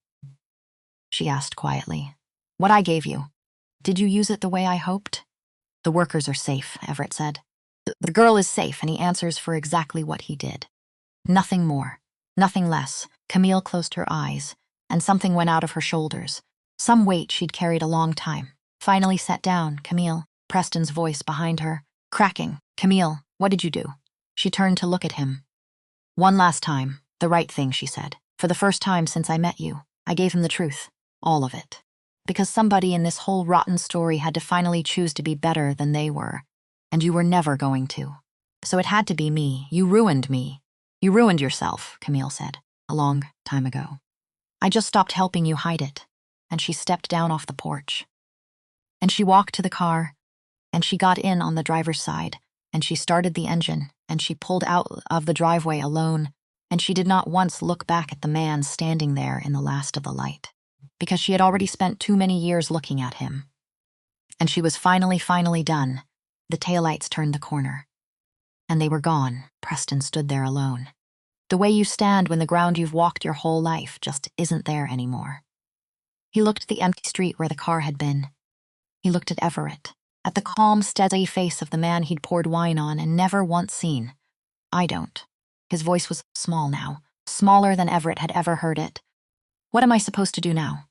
she asked quietly. "What I gave you. Did you use it the way I hoped?" "The workers are safe," Everett said. "The girl is safe, and he answers for exactly what he did. Nothing more. Nothing less." Camille closed her eyes, and something went out of her shoulders. Some weight she'd carried a long time. "Finally set down, Camille," Preston's voice behind her, cracking. "Camille, what did you do?" She turned to look at him. "One last time. The right thing," she said. "For the first time since I met you, I gave him the truth. All of it. Because somebody in this whole rotten story had to finally choose to be better than they were. And you were never going to. So it had to be me. You ruined me. You ruined yourself," Camille said, "a long time ago. I just stopped helping you hide it." And she stepped down off the porch. And she walked to the car, and she got in on the driver's side, and she started the engine, and she pulled out of the driveway alone, and she did not once look back at the man standing there in the last of the light, because she had already spent too many years looking at him. And she was finally done. The taillights turned the corner. And they were gone. Preston stood there alone. The way you stand when the ground you've walked your whole life just isn't there anymore. He looked at the empty street where the car had been. He looked at Everett, at the calm, steady face of the man he'd poured wine on and never once seen. "I don't." His voice was small now, smaller than Everett had ever heard it. "What am I supposed to do now?"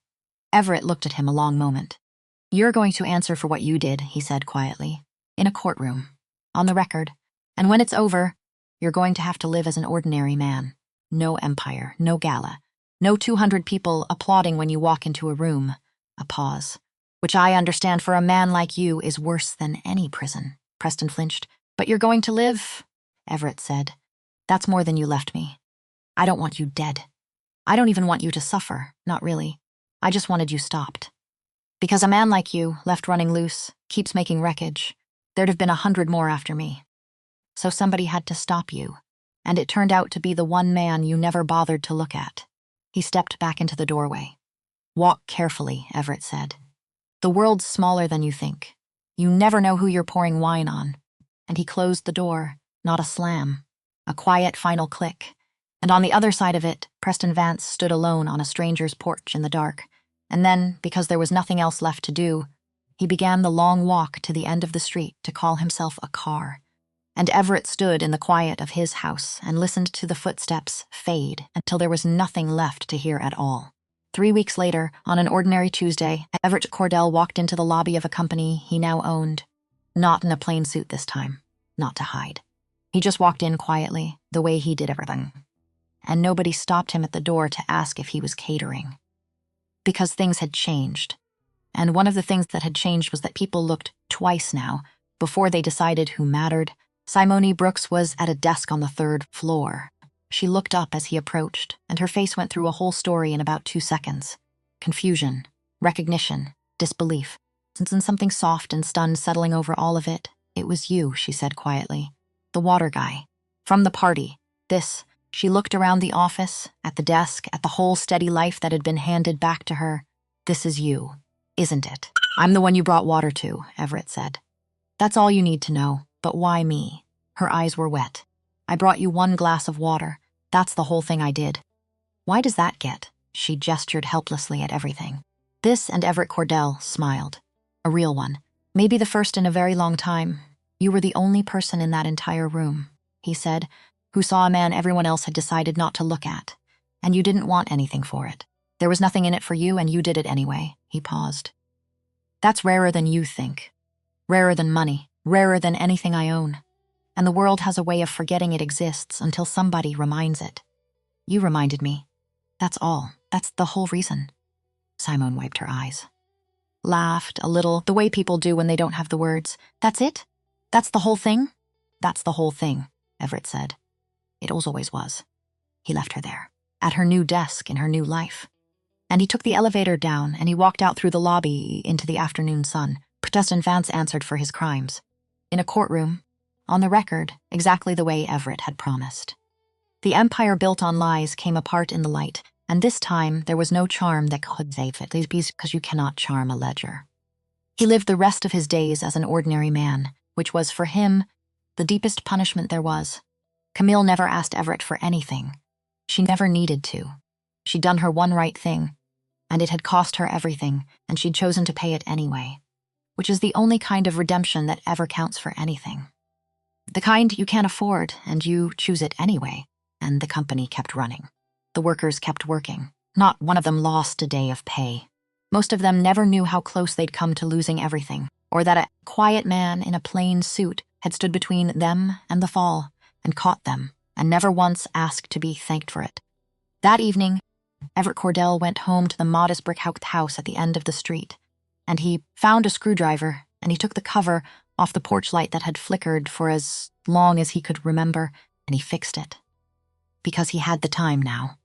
Everett looked at him a long moment. "You're going to answer for what you did," he said quietly. "In a courtroom. On the record. And when it's over, you're going to have to live as an ordinary man. No empire, no gala. No 200 people applauding when you walk into a room." A pause. "Which I understand for a man like you is worse than any prison." Preston flinched. "But you're going to live," Everett said. "That's more than you left me. I don't want you dead. I don't even want you to suffer, not really. I just wanted you stopped. Because a man like you, left running loose, keeps making wreckage. There'd have been 100 more after me. So somebody had to stop you, and it turned out to be the one man you never bothered to look at." He stepped back into the doorway. "Walk carefully," Everett said. "The world's smaller than you think. You never know who you're pouring wine on." And he closed the door, not a slam, a quiet final click. And on the other side of it, Preston Vance stood alone on a stranger's porch in the dark. And then, because there was nothing else left to do, he began the long walk to the end of the street to call himself a car. And Everett stood in the quiet of his house and listened to the footsteps fade until there was nothing left to hear at all. 3 weeks later, on an ordinary Tuesday, Everett Cordell walked into the lobby of a company he now owned. Not in a plain suit this time. Not to hide. He just walked in quietly, the way he did everything. And nobody stopped him at the door to ask if he was catering. Because things had changed. And one of the things that had changed was that people looked twice now, before they decided who mattered. Simone Brooks was at a desk on the 3rd floor. She looked up as he approached, and her face went through a whole story in about 2 seconds. Confusion, recognition, disbelief. Since something soft and stunned settling over all of it, "It was you," she said quietly. "The water guy. From the party, she looked around the office, at the desk, at the whole steady life that had been handed back to her. This is you, isn't it? I'm the one you brought water to, Everett said. That's all you need to know, but why me? Her eyes were wet. I brought you one glass of water. That's the whole thing I did. Why does that get? She gestured helplessly at everything. This and Everett Cordell smiled. A real one. Maybe the first in a very long time. You were the only person in that entire room, he said, who saw a man everyone else had decided not to look at. And you didn't want anything for it. There was nothing in it for you, and you did it anyway. He paused. That's rarer than you think. Rarer than money. Rarer than anything I own. And the world has a way of forgetting it exists until somebody reminds it. You reminded me. That's all. That's the whole reason. Simone wiped her eyes. Laughed a little, the way people do when they don't have the words. That's it? That's the whole thing? That's the whole thing, Everett said. It always was. He left her there, at her new desk in her new life. And he took the elevator down, and he walked out through the lobby into the afternoon sun. Preston Vance answered for his crimes. In a courtroom, on the record, exactly the way Everett had promised. The empire built on lies came apart in the light, and this time there was no charm that could save it, because you cannot charm a ledger. He lived the rest of his days as an ordinary man, which was, for him, the deepest punishment there was. Camille never asked Everett for anything. She never needed to. She'd done her one right thing, and it had cost her everything, and she'd chosen to pay it anyway, which is the only kind of redemption that ever counts for anything. The kind you can't afford, and you choose it anyway, and the company kept running. The workers kept working. Not one of them lost a day of pay. Most of them never knew how close they'd come to losing everything, or that a quiet man in a plain suit had stood between them and the fall, and caught them, and never once asked to be thanked for it. That evening, Everett Cordell went home to the modest brick house at the end of the street, and he found a screwdriver, and he took the cover off the porch light that had flickered for as long as he could remember, and he fixed it. Because he had the time now.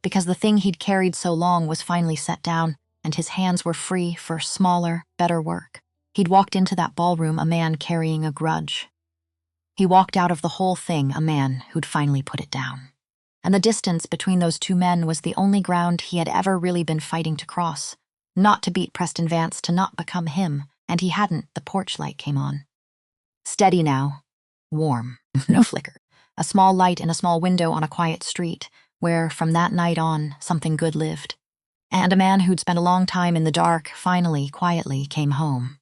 Because the thing he'd carried so long was finally set down, and his hands were free for smaller, better work. He'd walked into that ballroom a man carrying a grudge. He walked out of the whole thing a man who'd finally put it down. And the distance between those two men was the only ground he had ever really been fighting to cross. Not to beat Preston Vance, to not become him, and he hadn't. The porch light came on. Steady now. Warm. No flicker. A small light in a small window on a quiet street, where, from that night on, something good lived. And a man who'd spent a long time in the dark finally, quietly, came home.